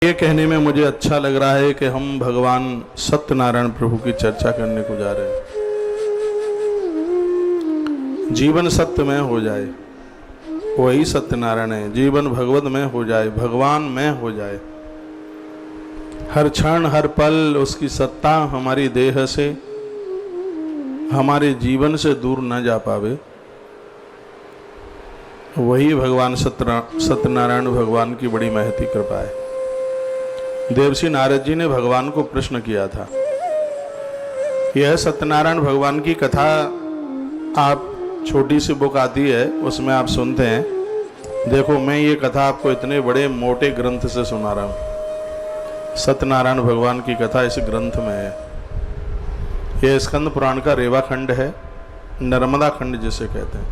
ये कहने में मुझे अच्छा लग रहा है कि हम भगवान सत्यनारायण प्रभु की चर्चा करने को जा रहे हैं। जीवन सत्यमय हो जाए, वही सत्यनारायण है। जीवन भगवतमय हो जाए, भगवान में हो जाए। हर क्षण हर पल उसकी सत्ता हमारी देह से, हमारे जीवन से दूर न जा पावे, वही भगवान सत्यनारायण भगवान की बड़ी महती कृपा है। देवर्षि नारद जी ने भगवान को प्रश्न किया था। यह सत्यनारायण भगवान की कथा आप छोटी सी बुक आती है, उसमें आप सुनते हैं। देखो, मैं ये कथा आपको इतने बड़े मोटे ग्रंथ से सुना रहा हूँ। सत्यनारायण भगवान की कथा इस ग्रंथ में है। यह स्कंद पुराण का रेवा खंड है, नर्मदा खंड जिसे कहते हैं।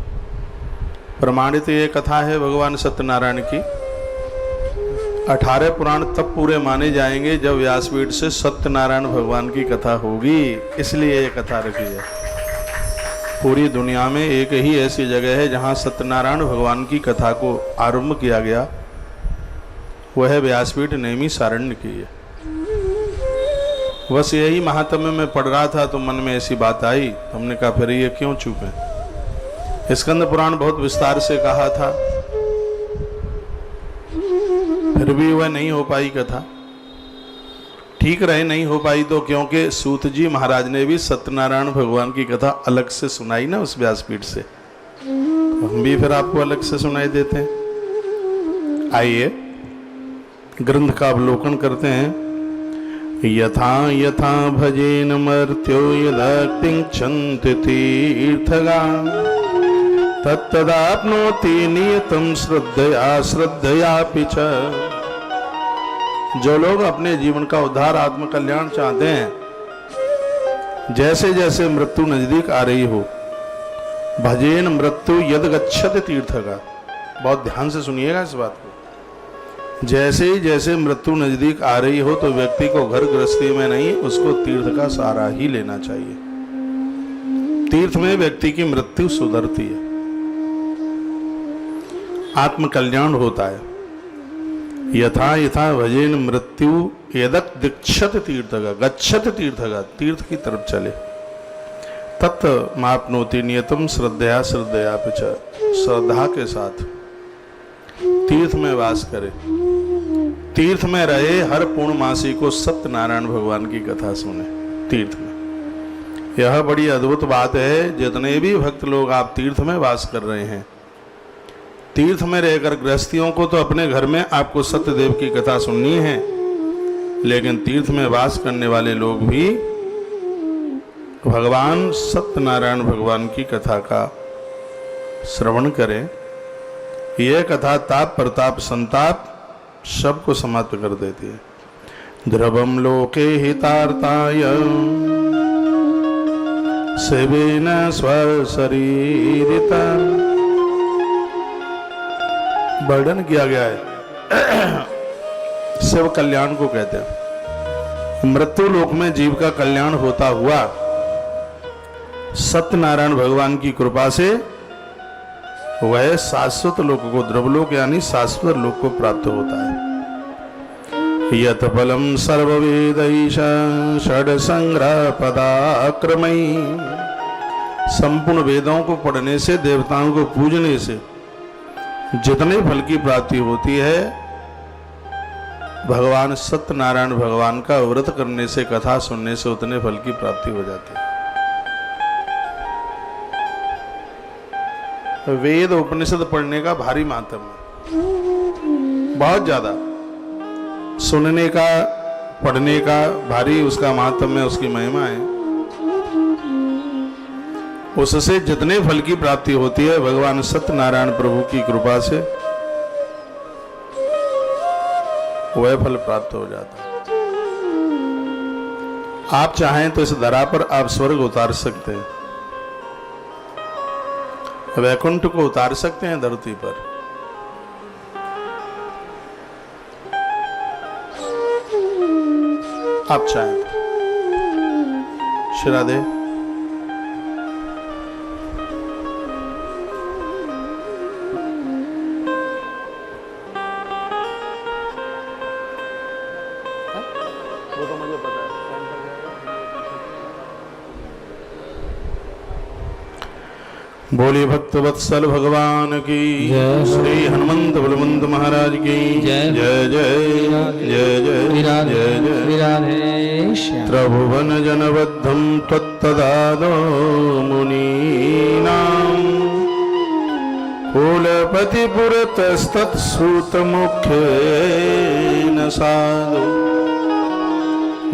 प्रमाणित ये कथा है भगवान सत्यनारायण की। 18 पुराण तब पूरे माने जाएंगे जब व्यासपीठ से सत्यनारायण भगवान की कथा होगी, इसलिए ये कथा रखी है। पूरी दुनिया में एक ही ऐसी जगह है जहां सत्यनारायण भगवान की कथा को आरंभ किया गया, वह है व्यासपीठ नैमिषारण्य की है। बस यही महात्म्य में पढ़ रहा था तो मन में ऐसी बात आई, हमने कहा फिर ये क्यों चूकें। स्कंद पुराण बहुत विस्तार से कहा था, फिर भी वह नहीं हो पाई कथा। ठीक रहे नहीं हो पाई तो, क्योंकि सूत जी महाराज ने भी सत्यनारायण भगवान की कथा अलग से सुनाई ना उस व्यासपीठ से, तो हम भी फिर आपको अलग से सुनाई देते हैं। आइए ग्रंथ का अवलोकन करते हैं। यथा यथा भजेन मर्त्यो यदक्तिं क्षन्ति तीर्थगा तत्तदाप्नोति नियतं श्रद्धया श्रद्धयापि च। जो लोग अपने जीवन का उद्धार, आत्म कल्याण चाहते हैं, जैसे जैसे मृत्यु नजदीक आ रही हो, भजेन मृत्यु यद गच्छति तीर्थगा। बहुत ध्यान से सुनिएगा इस बात को। जैसे ही जैसे मृत्यु नजदीक आ रही हो तो व्यक्ति को घर गृहस्थी में नहीं, उसको तीर्थ का सहारा ही लेना चाहिए। तीर्थ में व्यक्ति की मृत्यु सुधरती है, आत्म कल्याण होता है। यथा यथा भजेन मृत्यु यदक दीक्षत तीर्थगा, गच्छत तीर्थगा, तीर्थ की तरफ चले। तत् मापनोति नियतम श्रद्धया श्रद्धयापि च। श्रद्धा के साथ तीर्थ में वास करे, तीर्थ में रहे। हर पूर्णमासी को सत्यनारायण भगवान की कथा सुने तीर्थ में। यह बड़ी अद्भुत बात है। जितने भी भक्त लोग आप तीर्थ में वास कर रहे हैं, तीर्थ में रहकर गृहस्थियों को तो अपने घर में आपको सत्यदेव की कथा सुननी है, लेकिन तीर्थ में वास करने वाले लोग भी भगवान सत्यनारायण भगवान की कथा का श्रवण करें। यह कथा ताप प्रताप संताप सबको समाप्त कर देती है। ध्रुवम लोके हितार्थाय सेवेन स्वशरीरिता। वर्णन किया गया है, शिव कल्याण को कहते हैं। मृत्यु लोक में जीव का कल्याण होता हुआ सत्यनारायण भगवान की कृपा से वह शाश्वत लोक को, ध्रुवलोक यानी शाश्वत लोक को प्राप्त होता है। यत फलम सर्ववेदैश षड संग्रह पदाक्रमई। संपूर्ण वेदों को पढ़ने से, देवताओं को पूजने से जितने फल की प्राप्ति होती है, भगवान सत्यनारायण भगवान का व्रत करने से, कथा सुनने से उतने फल की प्राप्ति हो जाती है। वेद उपनिषद पढ़ने का भारी मातम है, बहुत ज्यादा। सुनने का, पढ़ने का भारी उसका मातम है, उसकी महिमा है। उससे जितने फल की प्राप्ति होती है, भगवान सत्यनारायण प्रभु की कृपा से वह फल प्राप्त हो जाता है। आप चाहें तो इस धरा पर आप स्वर्ग उतार सकते हैं, वैकुंठ को उतार सकते हैं धरती पर। आप चाहें तो। श्री राधे। वो तो मुझे पता है। बोलिए भक्त वत्सल भगवान की जय। श्री हनुमंत बलवंत महाराज की जय। जय जय जय जय जय जय। राधे श्याम। त्रिभुवन जनबद्धं त्वत्तदादो मुनीनां कुलपति पुरतस्तत्सूत मुख्येन साधु।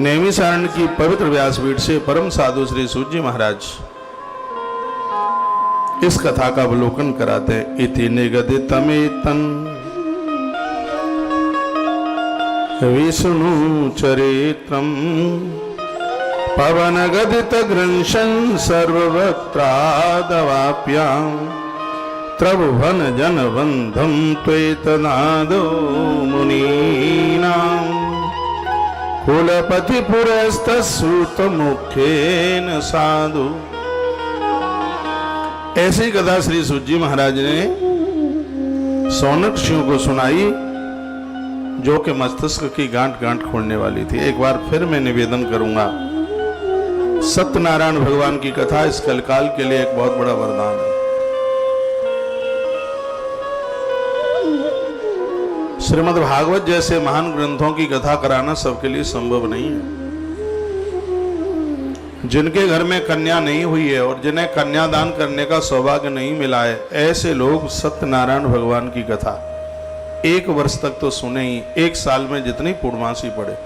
नैमिषारण्य की पवित्र व्यासपीठ से परम साधु श्री सूत जी महाराज इस कथा का अवलोकन कराते हैं। इति निगदितमेतन विष्णु चरित्रम पवन गदित गृंशन सर्ववक्त्रादवाप्यां त्रिभुवन जनबंधं त्वेतनादो मुनीनां कुलपति पुरस्तसूत मुख्येन साधु। ऐसी कथा श्री सूत जी महाराज ने सौनक ऋषियों को सुनाई जो कि मस्तिष्क की गांठ गांठ खोलने वाली थी। एक बार फिर मैं निवेदन करूंगा, सत्यनारायण भगवान की कथा इस कलकाल के लिए एक बहुत बड़ा वरदान है। श्रीमद् भागवत जैसे महान ग्रंथों की कथा कराना सबके लिए संभव नहीं है। जिनके घर में कन्या नहीं हुई है और जिन्हें कन्यादान करने का सौभाग्य नहीं मिला है, ऐसे लोग सत्यनारायण भगवान की कथा 1 वर्ष तक तो सुने ही, 1 साल में जितनी पूर्णमासी पढ़े।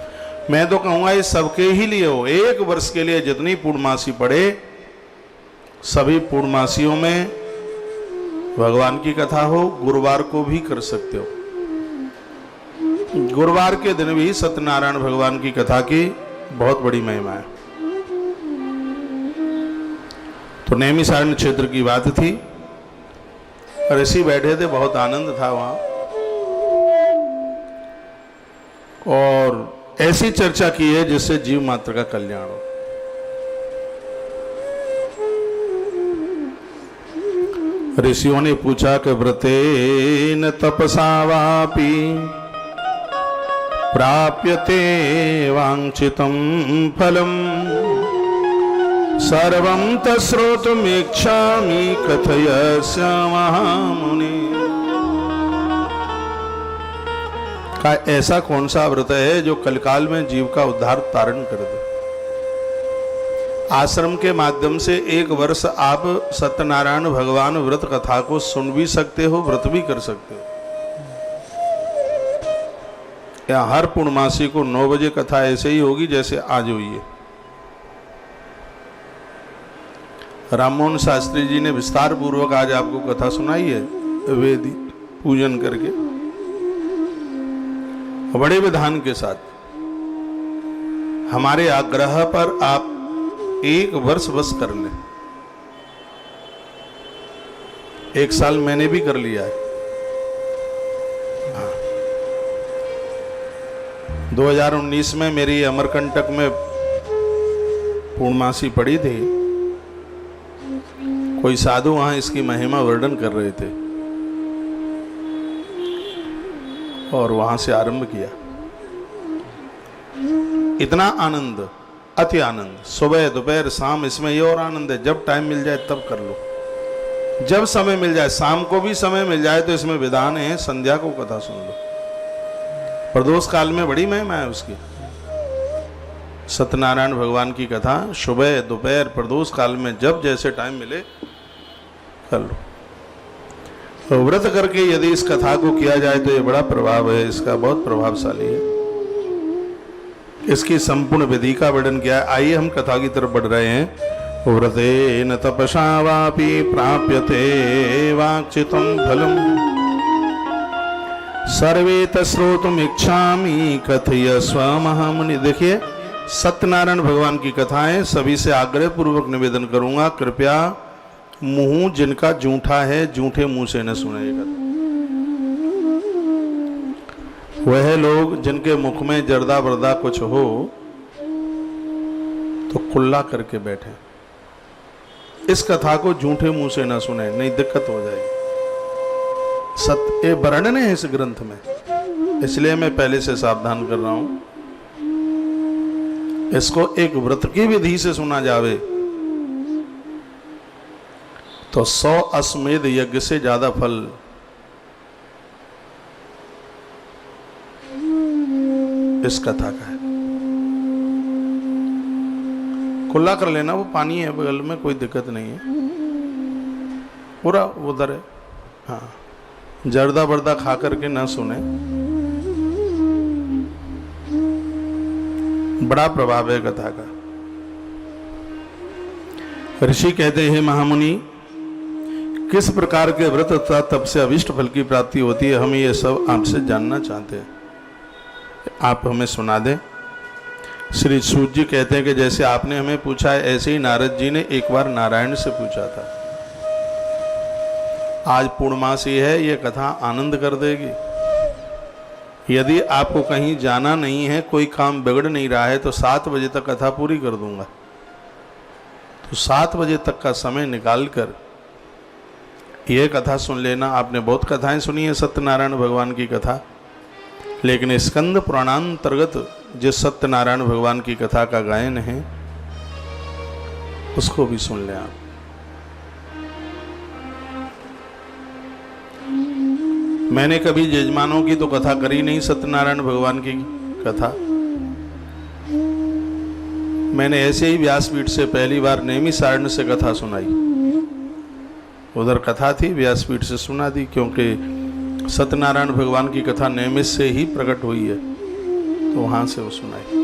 मैं तो कहूंगा ये सबके ही लिए हो, 1 वर्ष के लिए जितनी पूर्णमासी पढ़े, सभी पूर्णमासियों में भगवान की कथा हो। गुरुवार को भी कर सकते हो, गुरुवार के दिन भी सत्यनारायण भगवान की कथा की बहुत बड़ी महिमा है। तो नैमिषारण्य क्षेत्र की बात थी, ऋषि बैठे थे, बहुत आनंद था वहां, और ऐसी चर्चा की है जिससे जीव मात्र का कल्याण हो। ऋषियों ने पूछा कि व्रतेन तपसा वापि प्राप्यते वांछितं फलम् सर्वं तस्रोतुमिच्छामि कथयस्य महामुनि। का ऐसा कौन सा व्रत है जो कलकाल में जीव का उद्धार तारण कर दे। आश्रम के माध्यम से 1 वर्ष आप सत्यनारायण भगवान व्रत कथा को सुन भी सकते हो, व्रत भी कर सकते हो। या हर पूर्णमासी को 9 बजे कथा ऐसे ही होगी जैसे आज हुई है। राममोहन शास्त्री जी ने विस्तार पूर्वक आज आपको कथा सुनाई है, वेदी पूजन करके बड़े विधान के साथ। हमारे आग्रह पर आप 1 वर्ष बस कर लें। 1 साल मैंने भी कर लिया है। 2019 में मेरी अमरकंटक में पूर्णमासी पड़ी थी। कोई साधु वहां इसकी महिमा वर्णन कर रहे थे और वहां से आरंभ किया। इतना आनंद, अति आनंद, सुबह दोपहर शाम, इसमें ये और आनंद है, जब टाइम मिल जाए तब कर लो, जब समय मिल जाए, शाम को भी समय मिल जाए तो इसमें विधान है, संध्या को कथा सुन लो। प्रदोष काल में बड़ी महिमा है उसकी। सत्यनारायण भगवान की कथा सुबह दोपहर प्रदोष काल में जब जैसे टाइम मिले कर लो। तो व्रत करके यदि इस कथा को किया जाए तो ये बड़ा प्रभाव है, इसका बहुत प्रभावशाली है। इसकी संपूर्ण विधि का वर्णन किया है। आइए हम कथा की तरफ बढ़ रहे हैं। व्रतेन तपसा वापि प्राप्यते वांछितं फलम् सर्वे तस्रोतुमिच्छामि कथयस्व महामुनि। देखिए, सत्यनारायण भगवान की कथाएं सभी से आग्रह पूर्वक निवेदन करूंगा, कृपया मुंह जिनका जूठा है जूठे मुंह से न सुनेगा। वह लोग जिनके मुख में जर्दा बर्दा कुछ हो तो कुल्ला करके बैठे। इस कथा को जूठे मुंह से न सुने, नहीं दिक्कत हो जाएगी। सत्य वर्णन है इस ग्रंथ में, इसलिए मैं पहले से सावधान कर रहा हूं। इसको एक व्रत की विधि से सुना जावे तो 100 अश्वमेध यज्ञ से ज्यादा फल इस कथा का है। खुला कर लेना, वो पानी है बगल में, कोई दिक्कत नहीं है, पूरा उधर है। हाँ, जर्दा बर्दा खा करके ना सुने, बड़ा प्रभाव है कथा का। ऋषि कहते हैं महामुनि, किस प्रकार के व्रत तथा तप से अभिष्ट फल की प्राप्ति होती है, हम ये सब आपसे जानना चाहते हैं, आप हमें सुना दें। श्री सूत जी कहते हैं कि जैसे आपने हमें पूछा है, ऐसे ही नारद जी ने एक बार नारायण से पूछा था। आज पूर्णमासी है, ये कथा आनंद कर देगी। यदि आपको कहीं जाना नहीं है, कोई काम बिगड़ नहीं रहा है, तो 7 बजे तक कथा पूरी कर दूंगा। तो 7 बजे तक का समय निकालकर यह कथा सुन लेना। आपने बहुत कथाएं सुनी है सत्यनारायण भगवान की कथा, लेकिन स्कंद पुराणांतर्गत जिस सत्यनारायण भगवान की कथा का गायन है उसको भी सुन लें आप। मैंने कभी यजमानों की तो कथा करी नहीं, सत्यनारायण भगवान की कथा मैंने ऐसे ही व्यासपीठ से पहली बार नैमिषारण्य से कथा सुनाई। उधर कथा थी, व्यासपीठ से सुना दी, क्योंकि सत्यनारायण भगवान की कथा नैमिष से ही प्रकट हुई है, तो वहां से वो सुनाई।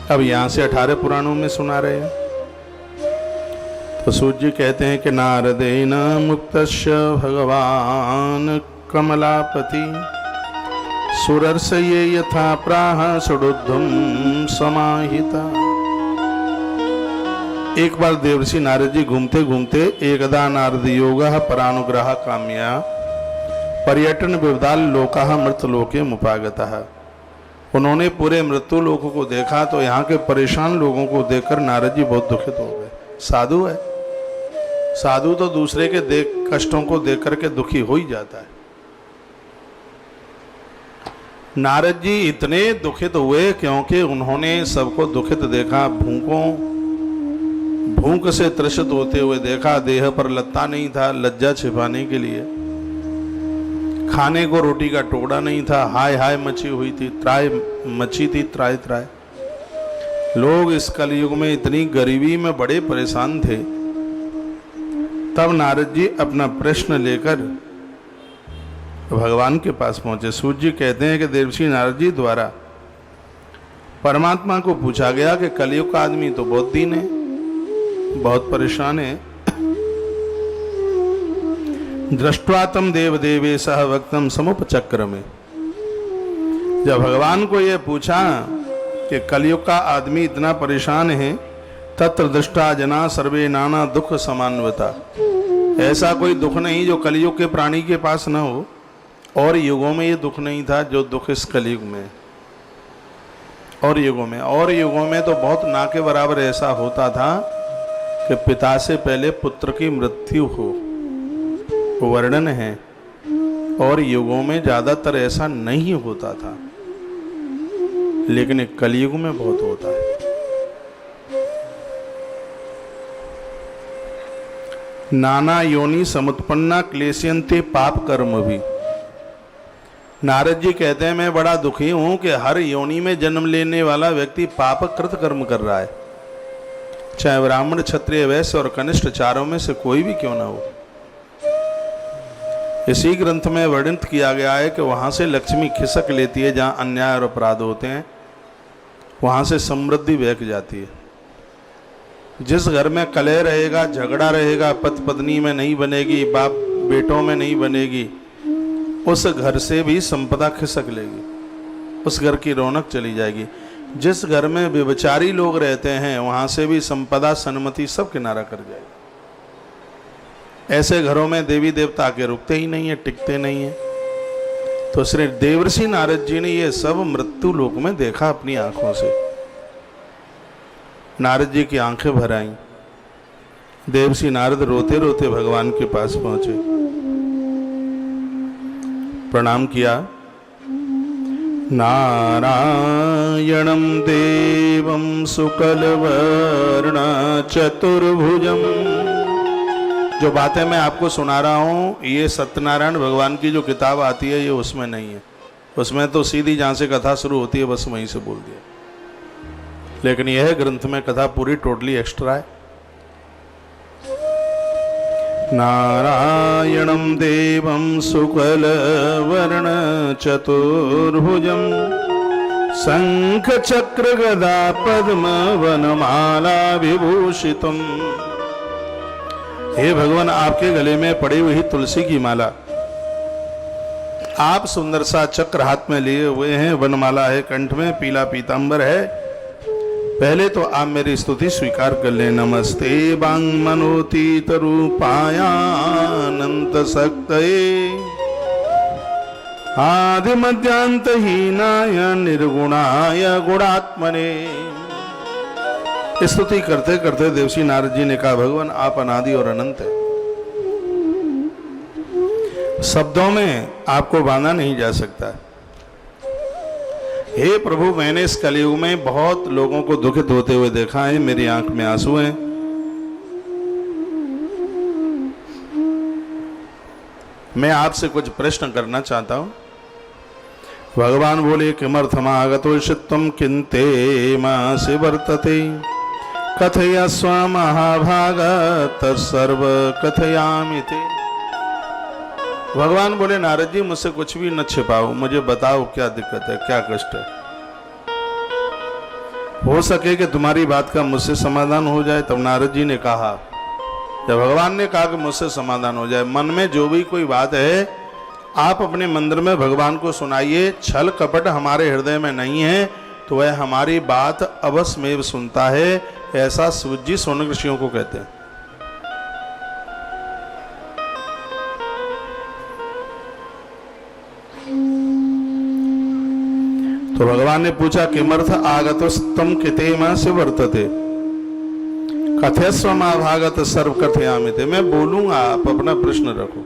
अब यहां से 18 पुराणों में सुना रहे हैं। तो सूत जी कहते हैं कि नारदेन मुक्तस्य भगवान कमलापति सुरर्षये यथा प्राह सुडुद्धम समाहिता। एक बार देवर्षि नारद जी घूमते घूमते एकदा नारद योगः परानुग्रह काम्या पर्यटन विवदाल लोकाः मृतलोके मुपागतः। उन्होंने पूरे मृत्यु लोकों को देखा तो यहाँ के परेशान लोगों को देखकर नारद जी बहुत दुखित हो गए। साधु है, साधु तो दूसरे के कष्टों को देख करके दुखी हो ही जाता है। नारद जी इतने दुखित हुए क्योंकि उन्होंने सबको दुखित देखा, भूख से त्रसित होते हुए देखा। देह पर लत्ता नहीं था लज्जा छिपाने के लिए, खाने को रोटी का टुकड़ा नहीं था, हाय हाय मची हुई थी, त्राय मची थी, त्राय त्राय। लोग इस कलयुग में इतनी गरीबी में बड़े परेशान थे। तब नारद जी अपना प्रश्न लेकर भगवान के पास पहुंचे। सूत जी कहते हैं कि देवर्षि नारद जी द्वारा परमात्मा को पूछा गया कि कलयुग का आदमी तो बहुत दीन है, बहुत परेशान है। दृष्ट्वा तम देव देवे सह वक्तम समुपचक्र में, जब भगवान को यह पूछा कि कलयुग का आदमी इतना परेशान है, तत्र दृष्टा जना सर्वे नाना दुख समान्वता। ऐसा कोई दुख नहीं जो कलयुग के प्राणी के पास न हो, और युगों में ये दुख नहीं था जो दुख इस कलयुग में। और युगों में तो बहुत ना के बराबर ऐसा होता था कि पिता से पहले पुत्र की मृत्यु हो, वर्णन है। और युगों में ज्यादातर ऐसा नहीं होता था, लेकिन कलयुग में बहुत होता है। नाना योनि समुत्पन्ना क्लेशयन्ते पाप कर्म भी। नारद जी कहते हैं मैं बड़ा दुखी हूं कि हर योनि में जन्म लेने वाला व्यक्ति पाप कृत कर्म कर रहा है, चाहे ब्राह्मण क्षत्रिय वैश्य और कनिष्ठ चारों में से कोई भी क्यों ना हो। इसी ग्रंथ में वर्णित किया गया है कि वहां से लक्ष्मी खिसक लेती है, जहां अन्याय और अपराध होते हैं वहां से समृद्धि बहक जाती है। जिस घर में कलह रहेगा, झगड़ा रहेगा, पति पत्नी में नहीं बनेगी, बाप बेटों में नहीं बनेगी, उस घर से भी संपदा खिसक लेगी, उस घर की रौनक चली जाएगी। जिस घर में व्यभिचारी लोग रहते हैं वहां से भी संपदा सन्मति सब किनारा कर जाएगी। ऐसे घरों में देवी देवता आके रुकते ही नहीं है, टिकते नहीं है। तो श्री देवर्षि नारद जी ने ये सब मृत्यु लोक में देखा अपनी आंखों से। नारद जी की आंखें भर आईं। देवर्षि नारद रोते रोते भगवान के पास पहुंचे, प्रणाम किया। नारायणं देवं शुक्लवर्ण चतुर्भुजम। जो बातें मैं आपको सुना रहा हूँ ये सत्यनारायण भगवान की जो किताब आती है ये उसमें नहीं है। उसमें तो सीधी जहाँ से कथा शुरू होती है बस वहीं से बोल दिया, लेकिन यह ग्रंथ में कथा पूरी टोटली एक्स्ट्रा है। नारायणं देवं शुक्लवर्ण चतुर्भुजं शंख चक्र गदा पद्म वनमाला विभूषितम्। हे भगवान, आपके गले में पड़ी हुई तुलसी की माला, आप सुंदर सा चक्र हाथ में लिए हुए हैं, वनमाला है कंठ में, पीला पीतांबर है। पहले तो आप मेरी स्तुति स्वीकार कर ले। नमस्ते वांग मनोतीत रूपायानंत शक्तये आदि मध्यांत हीनाय निर्गुणाय गुणात्मने। स्तुति करते करते देवसी नारद जी ने कहा, भगवान आप अनादि और अनंत है, शब्दों में आपको बांधा नहीं जा सकता। हे प्रभु, मैंने इस कलयुग में बहुत लोगों को दुखित होते हुए देखा है, मेरी आंख में आंसू हैं। मैं आपसे कुछ प्रश्न करना चाहता हूं। भगवान बोले, किमर्थमागतो चित्तम किन्ते मासि वर्तते कथयस्व महाभाग तत्सर्व कथयामि ते। भगवान बोले, नारद जी मुझसे कुछ भी न छिपाओ, मुझे बताओ क्या दिक्कत है, क्या कष्ट है। हो सके कि तुम्हारी बात का मुझसे समाधान हो जाए। तब नारद जी ने कहा, जब भगवान ने कहा कि मुझसे समाधान हो जाए, मन में जो भी कोई बात है आप अपने मंदिर में भगवान को सुनाइए। छल कपट हमारे हृदय में नहीं है तो वह हमारी बात अवश्यमेव सुनता है। ऐसा सूत जी सोनक ऋषियों को कहते हैं। तो भगवान ने पूछा, किमर्थ आगतस्तम किते मासि वर्तते कथयस्व महाभागत सर्व कथयामि ते। मैं बोलूंगा, आप अपना प्रश्न रखो,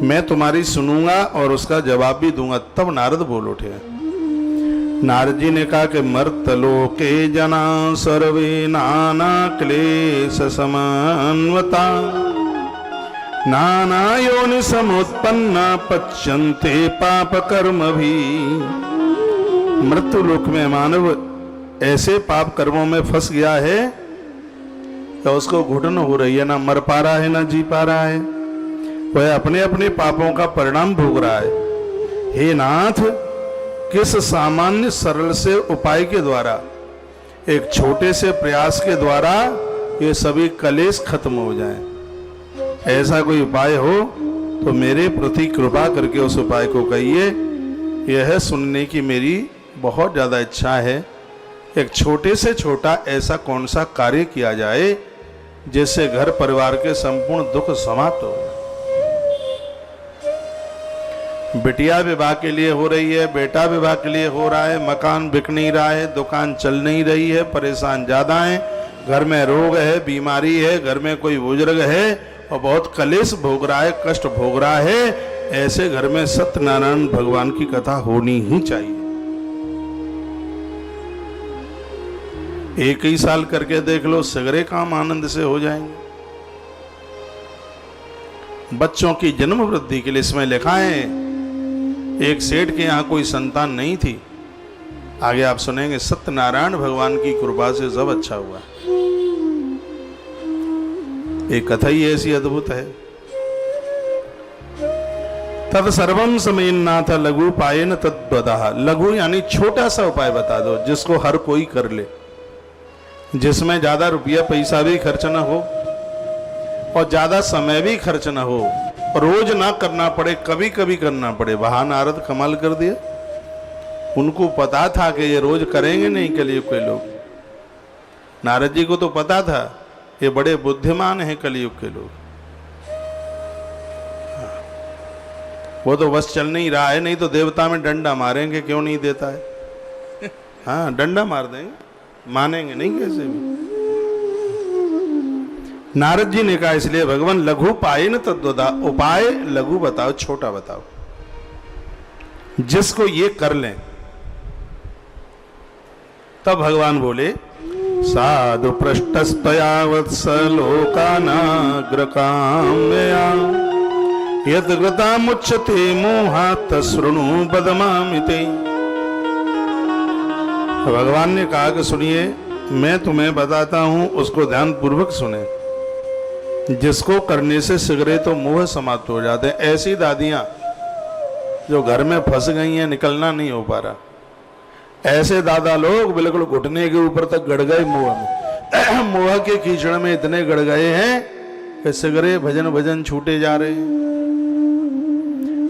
मैं तुम्हारी सुनूंगा और उसका जवाब भी दूंगा। तब नारद बोल उठे। नारद जी ने कहा कि मर्तलोके जना सर्वे नाना क्लेश समन्वता नाना योनि समुत्पन्ना पच्यन्ते पाप कर्म भी। मृत्यु लोक में मानव ऐसे पाप कर्मों में फंस गया है कि उसको घुटन हो रही है, ना मर पा रहा है ना जी पा रहा है। वह अपने अपने पापों का परिणाम भोग रहा है। हे नाथ, किस सामान्य सरल से उपाय के द्वारा, एक छोटे से प्रयास के द्वारा ये सभी कलेश खत्म हो जाएं। ऐसा कोई उपाय हो तो मेरे प्रति कृपा करके उस उपाय को कहिए। यह सुनने की मेरी बहुत ज़्यादा इच्छा है। एक छोटे से छोटा ऐसा कौन सा कार्य किया जाए जिससे घर परिवार के संपूर्ण दुख समाप्त हो। बिटिया विवाह के लिए हो रही है, बेटा विवाह के लिए हो रहा है, मकान बिक नहीं रहा है, दुकान चल नहीं रही है, परेशान ज़्यादा है, घर में रोग है, बीमारी है, घर में कोई बुजुर्ग है और बहुत कलेश भोग रहा है, कष्ट भोग रहा है। ऐसे घर में सत्यनारायण भगवान की कथा होनी ही चाहिए। एक ही साल करके देख लो, सगरे काम आनंद से हो जाएंगे। बच्चों की जन्म वृद्धि के लिए इसमें लिखा है, एक सेठ के यहाँ कोई संतान नहीं थी। आगे आप सुनेंगे, सत्यनारायण भगवान की कृपा से सब अच्छा हुआ। एक कथा ही ऐसी अद्भुत है। तद सर्वम समेन्नाथ लघु पायेन तद्वदः। लघु यानी छोटा सा उपाय बता दो जिसको हर कोई कर ले, जिसमें ज्यादा रुपया पैसा भी खर्च न हो और ज्यादा समय भी खर्च न हो, रोज ना करना पड़े, कभी कभी करना पड़े। वहां नारद कमाल कर दिया। उनको पता था कि ये रोज करेंगे नहीं कलयुग के लोग। नारद जी को तो पता था ये बड़े बुद्धिमान हैं कलयुग के लोग। वो तो बस चल नहीं रहा है, नहीं तो देवता में डंडा मारेंगे, क्यों नहीं देता है। हाँ, डंडा मार देंगे, मानेंगे नहीं कैसे भी। नारद जी ने कहा इसलिए भगवान लघु पाए न तद्वदा, उपाय लघु बताओ, छोटा बताओ। जिसको ये कर लें, तब भगवान बोले साधु पृष्ठस्तया वत्स लोकानाग्रकाम्यया यत् कृतामुच्यते मोहात् शृणु बदमामिते। भगवान ने कहा कि सुनिए, मैं तुम्हें बताता हूं, उसको ध्यान पूर्वक सुने। जिसको करने से शीघ्र तो मोह समाप्त हो जाते हैं। ऐसी दादियां जो घर में फंस गई हैं, निकलना नहीं हो पा रहा, ऐसे दादा लोग बिल्कुल घुटने के ऊपर तक गड़ गए मोह में। मोह के कीचड़ में इतने गड़ गए हैं कि शीघ्र भजन भजन छूटे जा रहे हैं।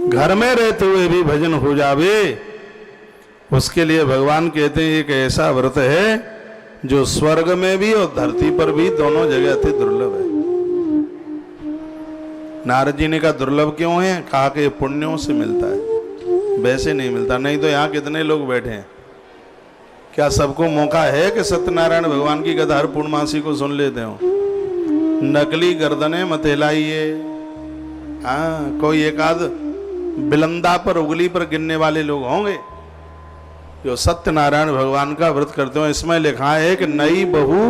घर में रहते हुए भी भजन हो जावे, उसके लिए भगवान कहते हैं एक ऐसा व्रत है जो स्वर्ग में भी और धरती पर भी दोनों जगह अति दुर्लभ है। नारद जी ने कहा दुर्लभ क्यों है? कहा कि पुण्यों से मिलता है, वैसे नहीं मिलता। नहीं तो यहाँ कितने लोग बैठे हैं, क्या सबको मौका है कि सत्यनारायण भगवान की कथा हर पूर्णमासी को सुन लेते हो? नकली गर्दनें मत हिलाइए। हाँ, कोई एक आध बिलंदा पर उंगली पर गिनने वाले लोग होंगे जो सत्यनारायण भगवान का व्रत करते हो। इसमें लिखा है कि नई बहू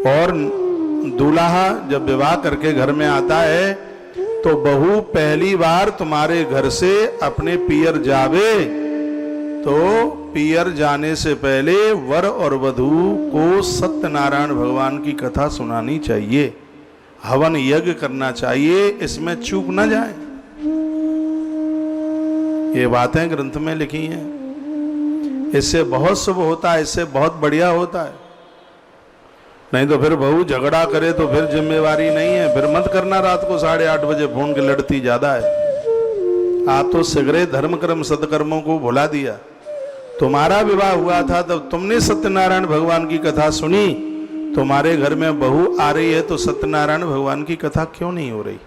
और दूल्हा जब विवाह करके घर में आता है तो बहू पहली बार तुम्हारे घर से अपने पियर जावे तो पियर जाने से पहले वर और वधू को सत्यनारायण भगवान की कथा सुनानी चाहिए, हवन यज्ञ करना चाहिए, इसमें चूक न जाए। ये बातें ग्रंथ में लिखी हैं। इससे बहुत शुभ होता है, इससे बहुत बढ़िया होता है। नहीं तो फिर बहू झगड़ा करे तो फिर जिम्मेवारी नहीं है। फिर मत करना रात को 8:30 बजे फोन के, लड़ती ज्यादा है। आप तो शीघ्र धर्म कर्म सत्कर्मों को भुला दिया। तुम्हारा विवाह हुआ था तब तुमने सत्यनारायण भगवान की कथा सुनी, तुम्हारे घर में बहू आ रही है तो सत्यनारायण भगवान की कथा क्यों नहीं हो रही?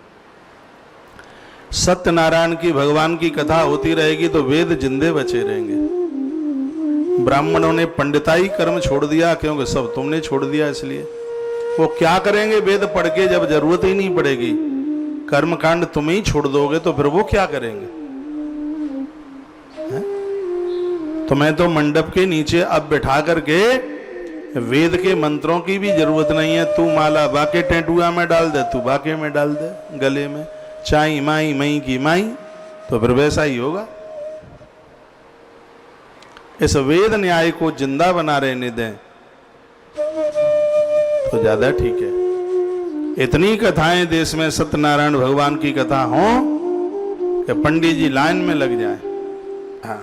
सत्यनारायण की भगवान की कथा होती रहेगी तो वेद जिंदे बचे रहेंगे। ब्राह्मणों ने पंडिताई कर्म छोड़ दिया, क्योंकि सब तुमने छोड़ दिया, इसलिए वो क्या करेंगे वेद पढ़ के जब जरूरत ही नहीं पड़ेगी। कर्म कांड तुम ही छोड़ दोगे तो फिर वो क्या करेंगे? तुम्हें तो मंडप के नीचे अब बिठा करके वेद के मंत्रों की भी जरूरत नहीं है। तू माला बाके टेंटुआ में डाल दे, तू बाके में डाल दे, गले में चाई माई मई की माई, तो फिर वैसा ही होगा। इस वेद न्याय को जिंदा बना रहने दें तो ज्यादा ठीक है। इतनी कथाएं देश में सत्यनारायण भगवान की कथा हो कि पंडित जी लाइन में लग जाएं। हाँ,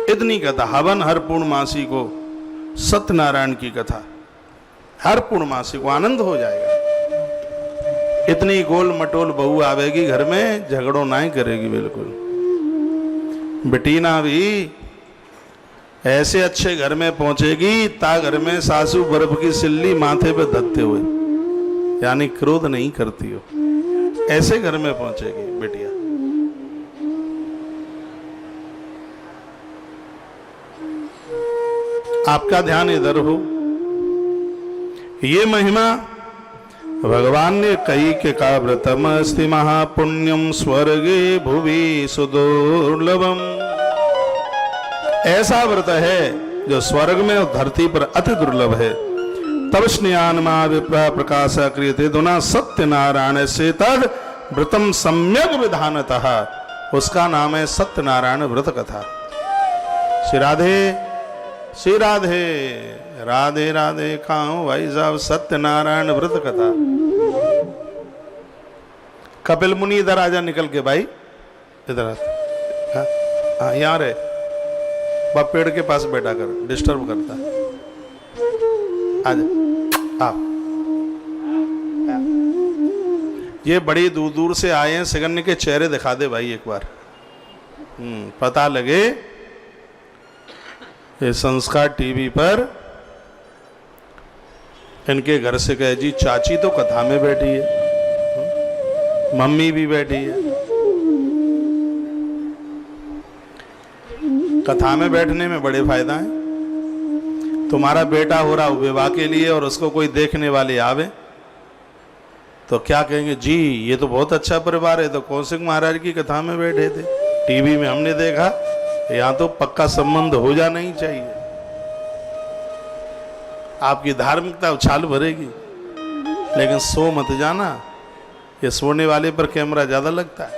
इतनी कथा, हवन हर पूर्णमासी को सत्यनारायण की कथा, हर पूर्णमासी को आनंद हो जाएगा। इतनी गोल मटोल बहू आवेगी घर में, झगड़ो ना ही करेगी बिल्कुल। बेटीना भी ऐसे अच्छे घर में पहुंचेगी ता घर में सासू बर्फ की सिल्ली माथे पे धत्ते हुए, यानी क्रोध नहीं करती हो, ऐसे घर में पहुंचेगी बेटिया। आपका ध्यान इधर हो। ये महिमा भगवान ने कही के का व्रतम अस्ति महापुण्यम स्वर्गे भुवि सुदुर्लभम। ऐसा व्रत है जो स्वर्ग में और धरती पर अति दुर्लभ है। तब स्नेहान मा विप्रा प्रकाश क्रियते दुना सत्यनारायण से तद व्रतम सम्यक विधानतः। उसका नाम है सत्यनारायण व्रत कथा। श्री राधे श्री राधे राधे राधे। खाओ भाई साहब सत्यनारायण व्रत कथा। कपिल मुनि इधर आजा निकल के भाई, इधर हाँ यहाँ रहे, बाप पेड़ के पास बैठा कर, डिस्टर्ब करता है। आजा आप। ये बड़ी दूर दूर से आए हैं, सिगन्नी के चेहरे दिखा दे भाई एक बार, पता लगे। ये संस्कार टीवी पर इनके घर से कहे जी चाची तो कथा में बैठी है, मम्मी भी बैठी है। कथा में बैठने में बड़े फायदा है। तुम्हारा बेटा हो रहा विवाह के लिए और उसको कोई देखने वाले आवे तो क्या कहेंगे, जी ये तो बहुत अच्छा परिवार है, तो कौशिक महाराज की कथा में बैठे थे, टीवी में हमने देखा, यहां तो पक्का संबंध हो जाना ही चाहिए। आपकी धार्मिकता उछाल भरेगी, लेकिन सो मत जाना, ये सोने वाले पर कैमरा ज्यादा लगता है।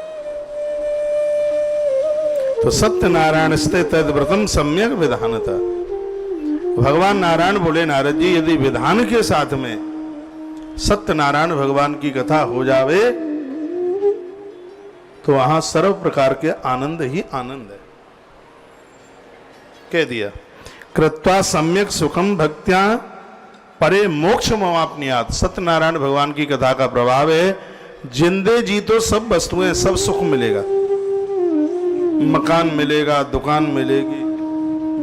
तो सत्यनारायण स्ते तद्व्रतम सम्यक विधानता। भगवान नारायण बोले, नारद जी यदि विधान के साथ में सत्यनारायण भगवान की कथा हो जावे तो वहां सर्व प्रकार के आनंद ही आनंद है। कह दिया, कृत्वा सम्यक सुखम भक्त्या परे मोक्ष मवाप्नियात। सत्यनारायण भगवान की कथा का प्रभाव है, जिंदे जी तो सब वस्तुएं, सब सुख मिलेगा, मकान मिलेगा, दुकान मिलेगी,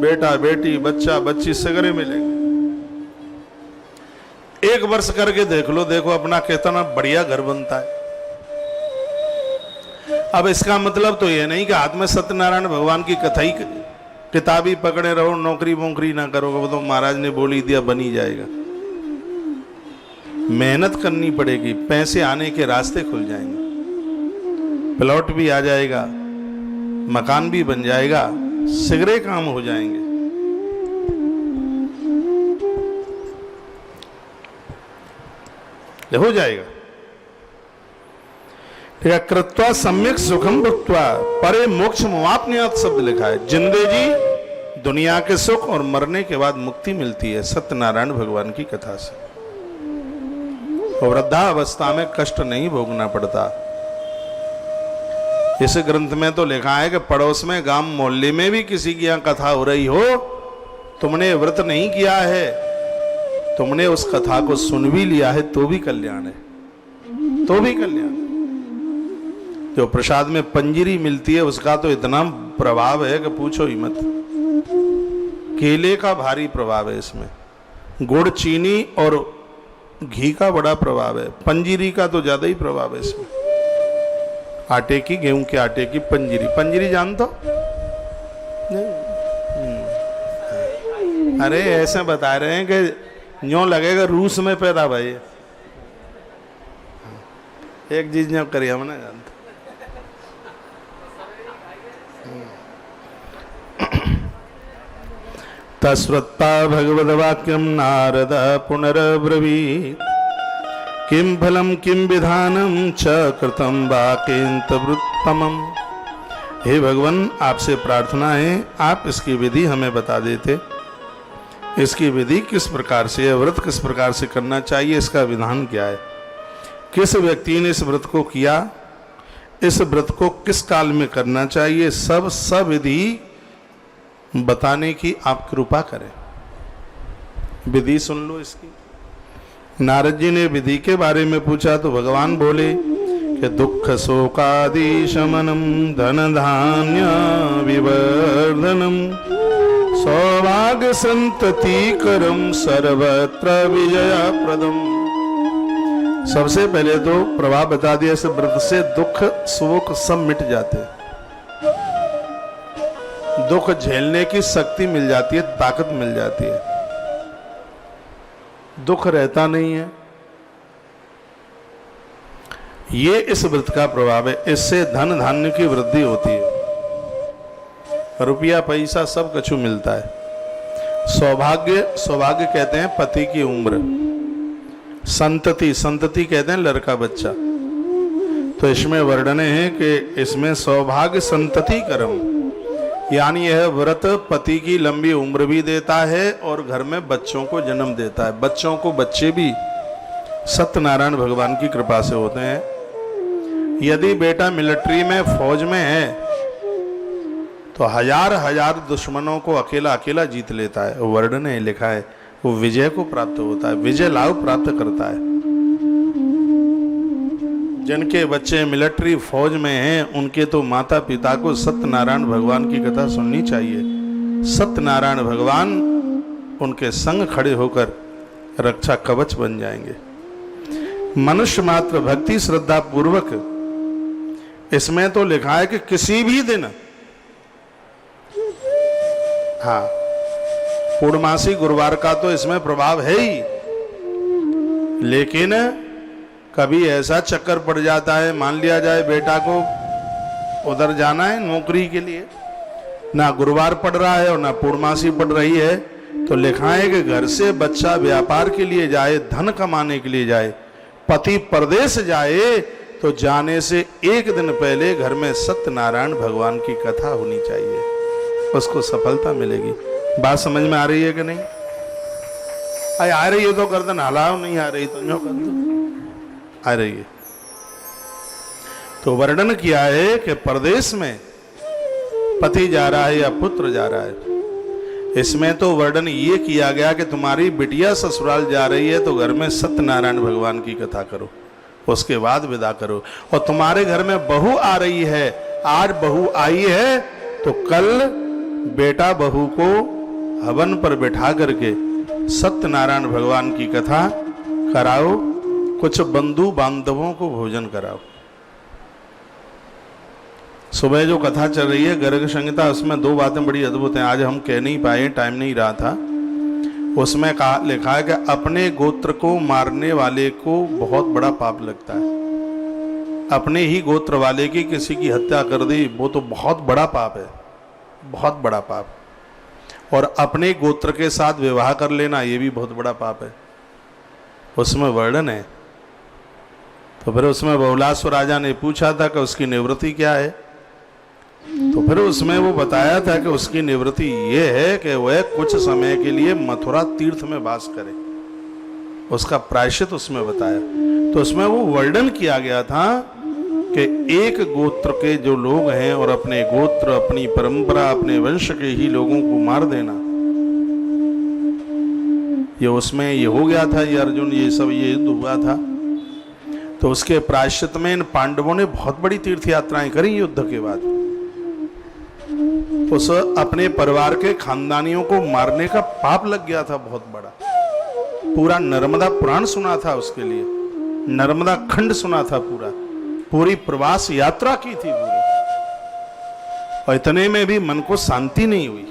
बेटा बेटी बच्चा बच्ची सगरे मिलेंगे। एक वर्ष करके देख लो, देखो अपना कितना बढ़िया घर बनता है। अब इसका मतलब तो ये नहीं कि हाथ में सत्यनारायण भगवान की कथा ही किताब ही पकड़े रहो, नौकरी वोकरी ना करोगे, वो तो महाराज ने बोली दिया बनी जाएगा। मेहनत करनी पड़ेगी, पैसे आने के रास्ते खुल जाएंगे, प्लॉट भी आ जाएगा, मकान भी बन जाएगा, सिगरे काम हो जाएंगे। हो जाएगा। ठीक है, कृत्वा सम्यक सुखम भुक्त्वा परे मोक्ष मुआप्नियात शब्द लिखा है। जिंदे जी दुनिया के सुख और मरने के बाद मुक्ति मिलती है सत्यनारायण भगवान की कथा से। वृद्धावस्था में कष्ट नहीं भोगना पड़ता। इस ग्रंथ में तो लिखा है कि पड़ोस में, गांव मोहल्ले में भी किसी की यहां कथा हो रही हो, तुमने व्रत नहीं किया है, तुमने उस कथा को सुन भी लिया है, तो भी कल्याण है, तो भी कल्याण। जो प्रसाद में पंजीरी मिलती है उसका तो इतना प्रभाव है कि पूछो ही मत। केले का भारी प्रभाव है इसमें, गुड़ चीनी और घी का बड़ा प्रभाव है, पंजीरी का तो ज्यादा ही प्रभाव है इसमें। आटे की, गेहूं के आटे की पंजीरी। पंजीरी जानते हो? नहीं। अरे ऐसे बता रहे हैं कि यूं लगेगा रूस में पैदा भाई। एक चीज यूं करी हम ना जानते। तस्वत्ता भगवद्वाक्यम नारद पुनरब्रवीत् किम फलम किम विधानम च कृतम वाक्यंतवृत्तमम। हे भगवान, आपसे प्रार्थना है आप इसकी विधि हमें बता देते। इसकी विधि किस प्रकार से है, व्रत किस प्रकार से करना चाहिए, इसका विधान क्या है, किस व्यक्ति ने इस व्रत को किया, इस व्रत को किस काल में करना चाहिए, सब विधि बताने की आप कृपा करें। विधि सुन लो इसकी। नारद जी ने विधि के बारे में पूछा तो भगवान बोले कि दुख शोकादि शमनम धन धान्य विवर्धनम सौभाग्य संतति करम सर्वत्र विजया प्रदम। सबसे पहले तो प्रभाव बता दिया, इस व्रत से दुख शोक सब मिट जाते, दुख झेलने की शक्ति मिल जाती है, ताकत मिल जाती है, दुख रहता नहीं है। ये इस व्रत का प्रभाव है। इससे धन धान्य की वृद्धि होती है, रुपया पैसा सब कछु मिलता है। सौभाग्य कहते हैं पति की उम्र, संतति कहते हैं लड़का बच्चा। तो इसमें वर्णन है कि इसमें सौभाग्य संतति करम, यानी यह व्रत पति की लंबी उम्र भी देता है और घर में बच्चों को जन्म देता है। बच्चों को बच्चे भी सत्यनारायण भगवान की कृपा से होते हैं। यदि बेटा मिलिट्री में, फौज में है तो हजार दुश्मनों को अकेला जीत लेता है। वर्णन है, लिखा है, वो विजय को प्राप्त होता है, विजय लाभ प्राप्त करता है। जिनके बच्चे मिलिट्री फौज में हैं उनके तो माता पिता को सत्यनारायण भगवान की कथा सुननी चाहिए। सत्यनारायण भगवान उनके संग खड़े होकर रक्षा कवच बन जाएंगे। मनुष्य मात्र भक्ति श्रद्धा पूर्वक, इसमें तो लिखा है कि किसी भी दिन, हाँ पूर्णमासी गुरुवार का तो इसमें प्रभाव है ही, लेकिन कभी ऐसा चक्कर पड़ जाता है, मान लिया जाए बेटा को उधर जाना है नौकरी के लिए, ना गुरुवार पड़ रहा है और ना पूर्णमासी पड़ रही है, तो लिखा है कि घर से बच्चा व्यापार के लिए जाए, धन कमाने के लिए जाए, पति परदेश जाए, तो जाने से एक दिन पहले घर में सत्यनारायण भगवान की कथा होनी चाहिए, उसको सफलता मिलेगी। बात समझ में आ रही है कि नहीं? आ रही है तो गर्दन हलाओ, नहीं आ रही तो यूं कर दो। आ रही है तो वर्णन किया है कि परदेश में पति जा रहा है या पुत्र जा रहा है। इसमें तो वर्णन ये किया गया कि तुम्हारी बिटिया ससुराल जा रही है तो घर में सत्यनारायण भगवान की कथा करो, उसके बाद विदा करो। और तुम्हारे घर में बहू आ रही है, आज बहू आई है तो कल बेटा बहू को हवन पर बिठा करके सत्यनारायण भगवान की कथा कराओ, कुछ बंधु बांधवों को भोजन कराओ। सुबह जो कथा चल रही है गर्ग संहिता, उसमें दो बातें बड़ी अद्भुत हैं, आज हम कह नहीं पाए, टाइम नहीं रहा था। उसमें लिखा है कि अपने गोत्र को मारने वाले को बहुत बड़ा पाप लगता है। अपने ही गोत्र वाले की किसी की हत्या कर दी, वो तो बहुत बड़ा पाप है, बहुत बड़ा पाप। और अपने गोत्र के साथ विवाह कर लेना, ये भी बहुत बड़ा पाप है। उसमें वर्णन है। तो फिर उसमें बहुलास्व राजा ने पूछा था कि उसकी निवृत्ति क्या है, तो फिर उसमें वो बताया था कि उसकी निवृत्ति ये है कि वह कुछ समय के लिए मथुरा तीर्थ में वास करे, उसका प्रायश्चित उसमें बताया। तो उसमें वो वर्णन किया गया था कि एक गोत्र के जो लोग हैं और अपने गोत्र, अपनी परंपरा, अपने वंश के ही लोगों को मार देना, ये उसमें ये हो गया था, ये अर्जुन ये सब ये युद्ध हुआ था। तो उसके प्रायश्चित में इन पांडवों ने बहुत बड़ी तीर्थ यात्राएं करी युद्ध के बाद। उस अपने परिवार के खानदानियों को मारने का पाप लग गया था बहुत बड़ा। पूरा नर्मदा पुराण सुना था उसके लिए, नर्मदा खंड सुना था, पूरी प्रवास यात्रा की थी पूरी, और इतने में भी मन को शांति नहीं हुई।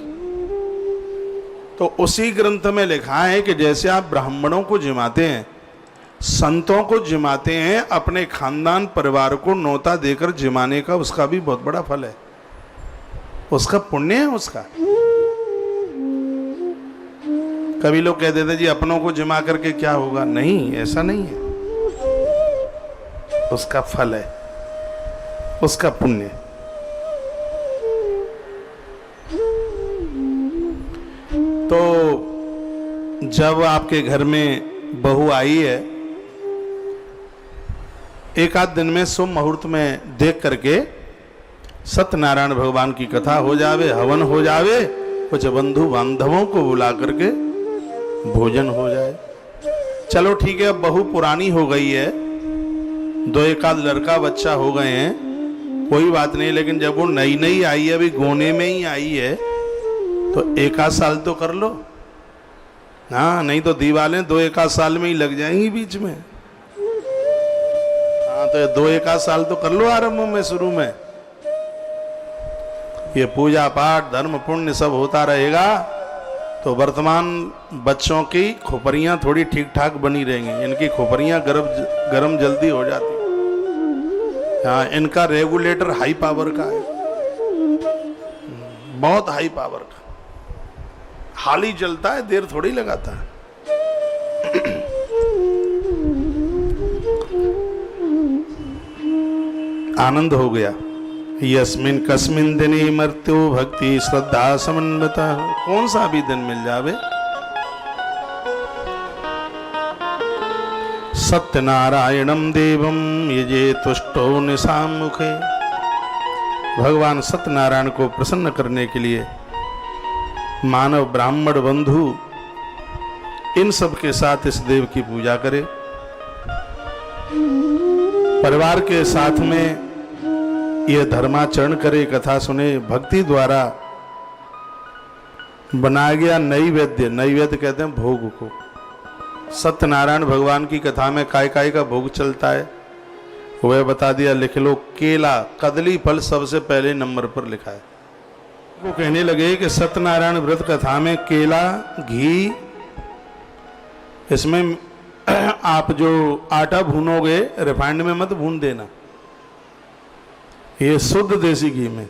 तो उसी ग्रंथ में लिखा है कि जैसे आप ब्राह्मणों को जिमाते हैं, संतों को जिमाते हैं, अपने खानदान परिवार को न्योता देकर जिमाने का उसका भी बहुत बड़ा फल है, उसका पुण्य है उसका। कभी लोग कह देते जी अपनों को जिमा करके क्या होगा, नहीं, ऐसा नहीं है, उसका फल है, उसका पुण्य। तो जब आपके घर में बहू आई है, एक आध दिन में शुभ मुहूर्त में देख करके सत्यनारायण भगवान की कथा हो जावे, हवन हो जावे, कुछ बंधु बांधवों को बुला करके भोजन हो जाए। चलो ठीक है, अब बहू पुरानी हो गई है, दो एक आध लड़का बच्चा हो गए हैं, कोई बात नहीं, लेकिन जब वो नई नई आई है, अभी गोने में ही आई है, तो एक आध साल तो कर लो। हाँ, नहीं तो दीवालें दो एक आध साल में ही लग जाएंगी बीच में। हाँ, तो दो एक आध साल तो कर लो आरंभ में, शुरू में। ये पूजा पाठ धर्म पुण्य सब होता रहेगा तो वर्तमान बच्चों की खोपरियां थोड़ी ठीक ठाक बनी रहेंगी। इनकी खोपरियां गरम जल्दी हो जाती। हाँ, इनका रेगुलेटर हाई पावर का है, बहुत हाई पावर का, हाल ही जलता है, देर थोड़ी लगाता है। आनंद हो गया। यस्मिन कस्मिन दिने मृत्यु भक्ति श्रद्धा समन्विता, कौन सा भी दिन मिल जावे, सत्यनारायणम देवम यजे तुष्टो निशाम मुखे। भगवान सत्यनारायण को प्रसन्न करने के लिए मानव ब्राह्मण बंधु इन सब के साथ इस देव की पूजा करे, परिवार के साथ में यह धर्माचरण करे, कथा सुने। भक्ति द्वारा बनाया गया नैवेद्य, नैवेद्य कहते हैं भोग को। सत्यनारायण भगवान की कथा में काय काय का भोग चलता है वह बता दिया, लिख लो। केला, कदली फल सबसे पहले नंबर पर लिखा है। वो कहने लगे कि सत्यनारायण व्रत कथा में केला, घी, इसमें आप जो आटा भूनोगे रिफाइंड में मत भून देना, ये शुद्ध देसी घी में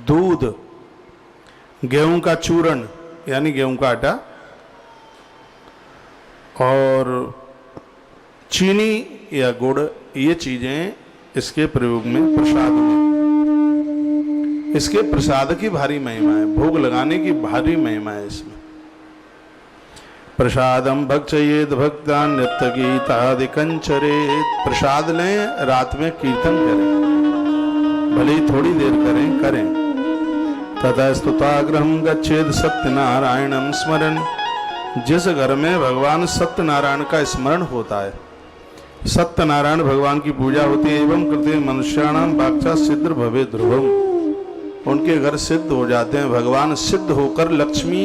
दूध, गेहूं का चूर्ण यानी गेहूं का आटा और चीनी या गुड़, ये चीजें इसके प्रयोग में, प्रसाद में, इसके प्रसाद की भारी महिमा है, भोग लगाने की भारी महिमा है इसमें। प्रसादम भक्षयेद भक्ता नित्य गीतादिकंचरेत। प्रसाद लें, रात में कीर्तन करें, भले ही थोड़ी देर करें। तथा स्तुताग्रहम गच्छेद सत्यनारायणम स्मरण। जिस घर में भगवान सत्यनारायण का स्मरण होता है, सत्यनारायण भगवान की पूजा होती है, एवं कृते मनुष्याणाम वाक्चा सिद्ध भवे ध्रुवम, उनके घर सिद्ध हो जाते हैं, भगवान सिद्ध होकर लक्ष्मी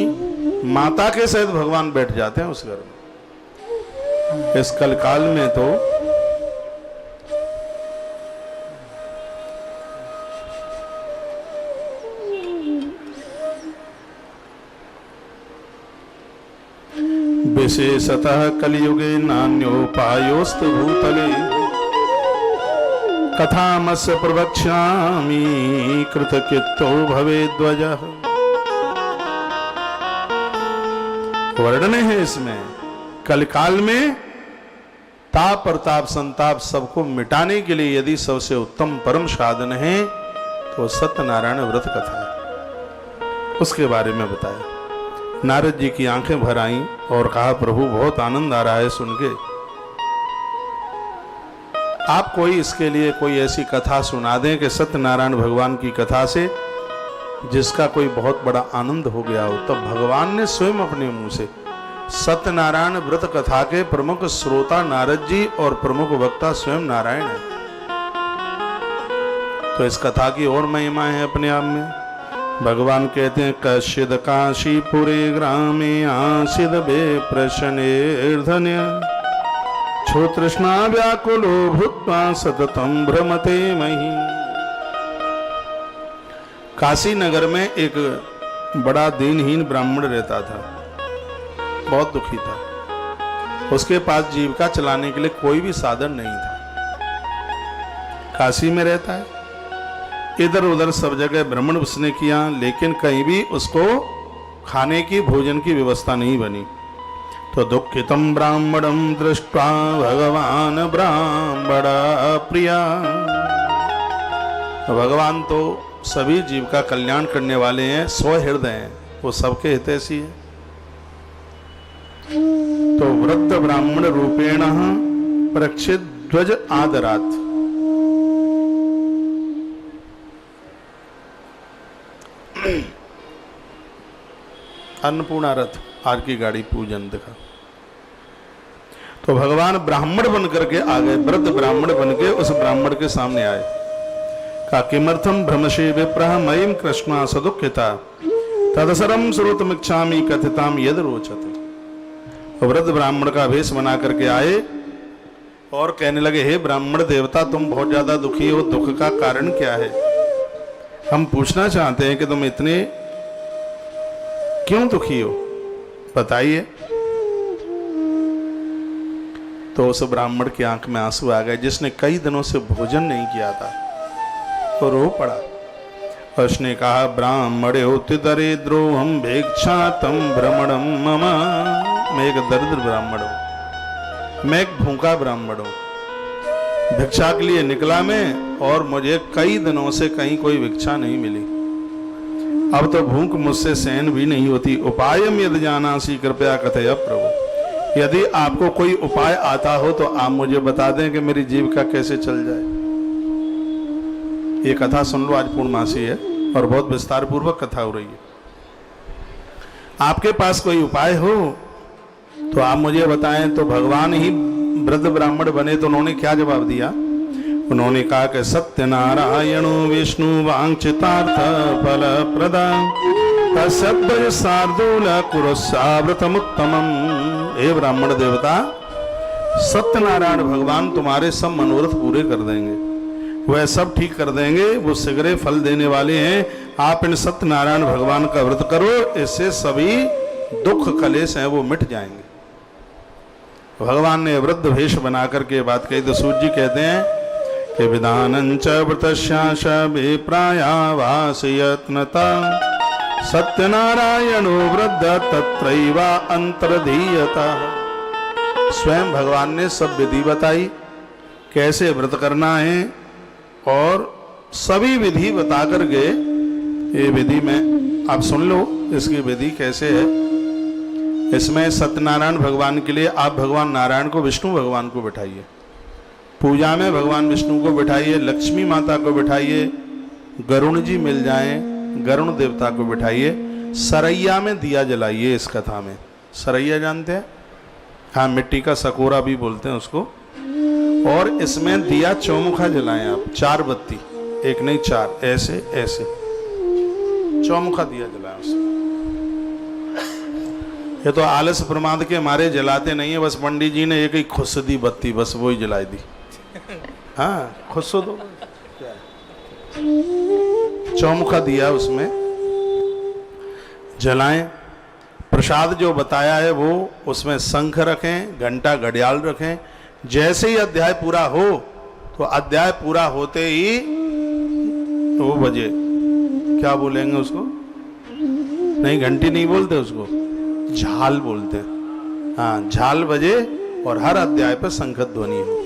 माता के सहित भगवान बैठ जाते हैं उस घर में। इस कलकाल में तो विशेषतः कलियुगे नान्योपायोस्तु भूतले कथामस्य प्रवक्ष्यामि कृतकृतो भवेद्वजः। वर्णन है इसमें, कलकाल में ताप प्रताप संताप सबको मिटाने के लिए यदि सबसे उत्तम परम साधन है तो सत्यनारायण व्रत कथा है, उसके बारे में बताया। नारद जी की आंखें भर आईं और कहा, प्रभु बहुत आनंद आ रहा है सुन के, आप कोई इसके लिए कोई ऐसी कथा सुना दें कि सत्यनारायण भगवान की कथा से जिसका कोई बहुत बड़ा आनंद हो गया हो। तब भगवान ने स्वयं अपने मुंह से, सत्यनारायण व्रत कथा के प्रमुख श्रोता नारद जी और प्रमुख वक्ता स्वयं नारायण है, तो इस कथा की और महिमा है अपने आप में। भगवान कहते हैं, कश्चिद काशीपुरे ग्रामे आसीद विप्रशनेर्धन्य छो तृष्णा व्याकुलो भूत्वा सततम भ्रमते मही। काशी नगर में एक बड़ा दीनहीन ब्राह्मण रहता था, बहुत दुखी था, उसके पास जीविका चलाने के लिए कोई भी साधन नहीं था। काशी में रहता है, इधर उधर सब जगह भ्रमण उसने किया, लेकिन कहीं भी उसको खाने की, भोजन की व्यवस्था नहीं बनी। तो दुखितम ब्राह्मणम दृष्ट्वा भगवान ब्राह्मण प्रिया। भगवान तो सभी जीव का कल्याण करने वाले हैं, स्वहृदय हैं, वो सबके हितैषी है। तो वृद्ध ब्राह्मण रूपेण प्रक्षित ध्वज आदरात, अन्नपूर्णा रथ आर की गाड़ी पूजन दिखा। तो भगवान ब्राह्मण बन करके आ गए, वृद्ध ब्राह्मण बन के उस ब्राह्मण के सामने आए। का किमर्थम भ्रमशे विप्रह मयीम कृष्णा सदुखिता तदसरम श्रोतमिच्छामि कथिताम यद रोचते। वृद्ध ब्राह्मण का वेश बना करके आए और कहने लगे, हे ब्राह्मण देवता, तुम बहुत ज्यादा दुखी हो, दुख का कारण क्या है? हम पूछना चाहते हैं कि तुम इतने क्यों दुखी हो, बताइए। तो उस ब्राह्मण की आंख में आंसू आ गए, जिसने कई दिनों से भोजन नहीं किया था, तो रो पड़ा। उसने कहा, ब्राह्मण दरिद्रोहम भिक्षा तम भ्रमणम मम। मैं एक दरिद्र ब्राह्मण हूं, मैं एक भूखा ब्राह्मण हूं, भिक्षा के लिए निकला मैं और मुझे कई दिनों से कहीं कोई भिक्षा नहीं मिली। अब तो भूख मुझसे सहन भी नहीं होती। उपायम यदि जानासी कृपया कथय प्रभु। यदि आपको कोई उपाय आता हो तो आप मुझे बता दें कि मेरी जीविका कैसे चल जाए। ये कथा सुन लो, आज पूर्णमासी है और बहुत विस्तार पूर्वक कथा हो रही है। आपके पास कोई उपाय हो तो आप मुझे बताएं। तो भगवान ही वृद्ध ब्राह्मण बने तो उन्होंने क्या जवाब दिया? उन्होंने कहा कि सत्यनारायणो विष्णु वांछितार्थ फल प्रदान तस्यद्वय शार्दूल कुरुस्साव्रतमुत्तमम्। हे ब्राह्मण देवता, सत्यनारायण भगवान तुम्हारे सब मनोरथ पूरे कर देंगे, वह सब ठीक कर देंगे, वो शीघ्र फल देने वाले हैं। आप इन सत्यनारायण भगवान का व्रत करो, इससे सभी दुख कलेश हैं वो मिट जाएंगे। भगवान ने वृद्ध वेश बना करके बात कही तो सूर्य जी कहते हैं कि विधानंच व्रतस्याश विप्रायावासयत्नता सत्यनारायणो वृद्ध तत्रैवा अंतर्धीयता। स्वयं भगवान ने सब विधि बताई, कैसे व्रत करना है, और सभी विधि बता कर गए। ये विधि में आप सुन लो, इसकी विधि कैसे है। इसमें सत्यनारायण भगवान के लिए आप भगवान नारायण को, विष्णु भगवान को बिठाइए। पूजा में भगवान विष्णु को बिठाइए, लक्ष्मी माता को बिठाइए, गरुण जी मिल जाएं, गरुण देवता को बिठाइए। सरैया में दिया जलाइए। इस कथा में सरैया जानते हैं? हाँ, मिट्टी का सकोरा भी बोलते हैं उसको। और इसमें दिया चौमुखा जलाएं आप, 4 बत्ती, एक नहीं 4, ऐसे ऐसे चौमुखा दिया जलाएं उसमें। ये तो आलस प्रमाद के मारे जलाते नहीं है, बस पंडित जी ने एक ही खुश दी बत्ती, बस वो ही जलाई दी। हाँ, खुश दो, चौमुखा दिया उसमें जलाएं। प्रसाद जो बताया है वो उसमें शंख रखें, घंटा घड़ियाल रखें। जैसे ही अध्याय पूरा हो तो अध्याय पूरा होते ही 2 बजे, क्या बोलेंगे उसको? नहीं, घंटी नहीं बोलते उसको, झाल बोलते हैं। हाँ, झाल बजे और हर अध्याय पर शंख ध्वनि हो।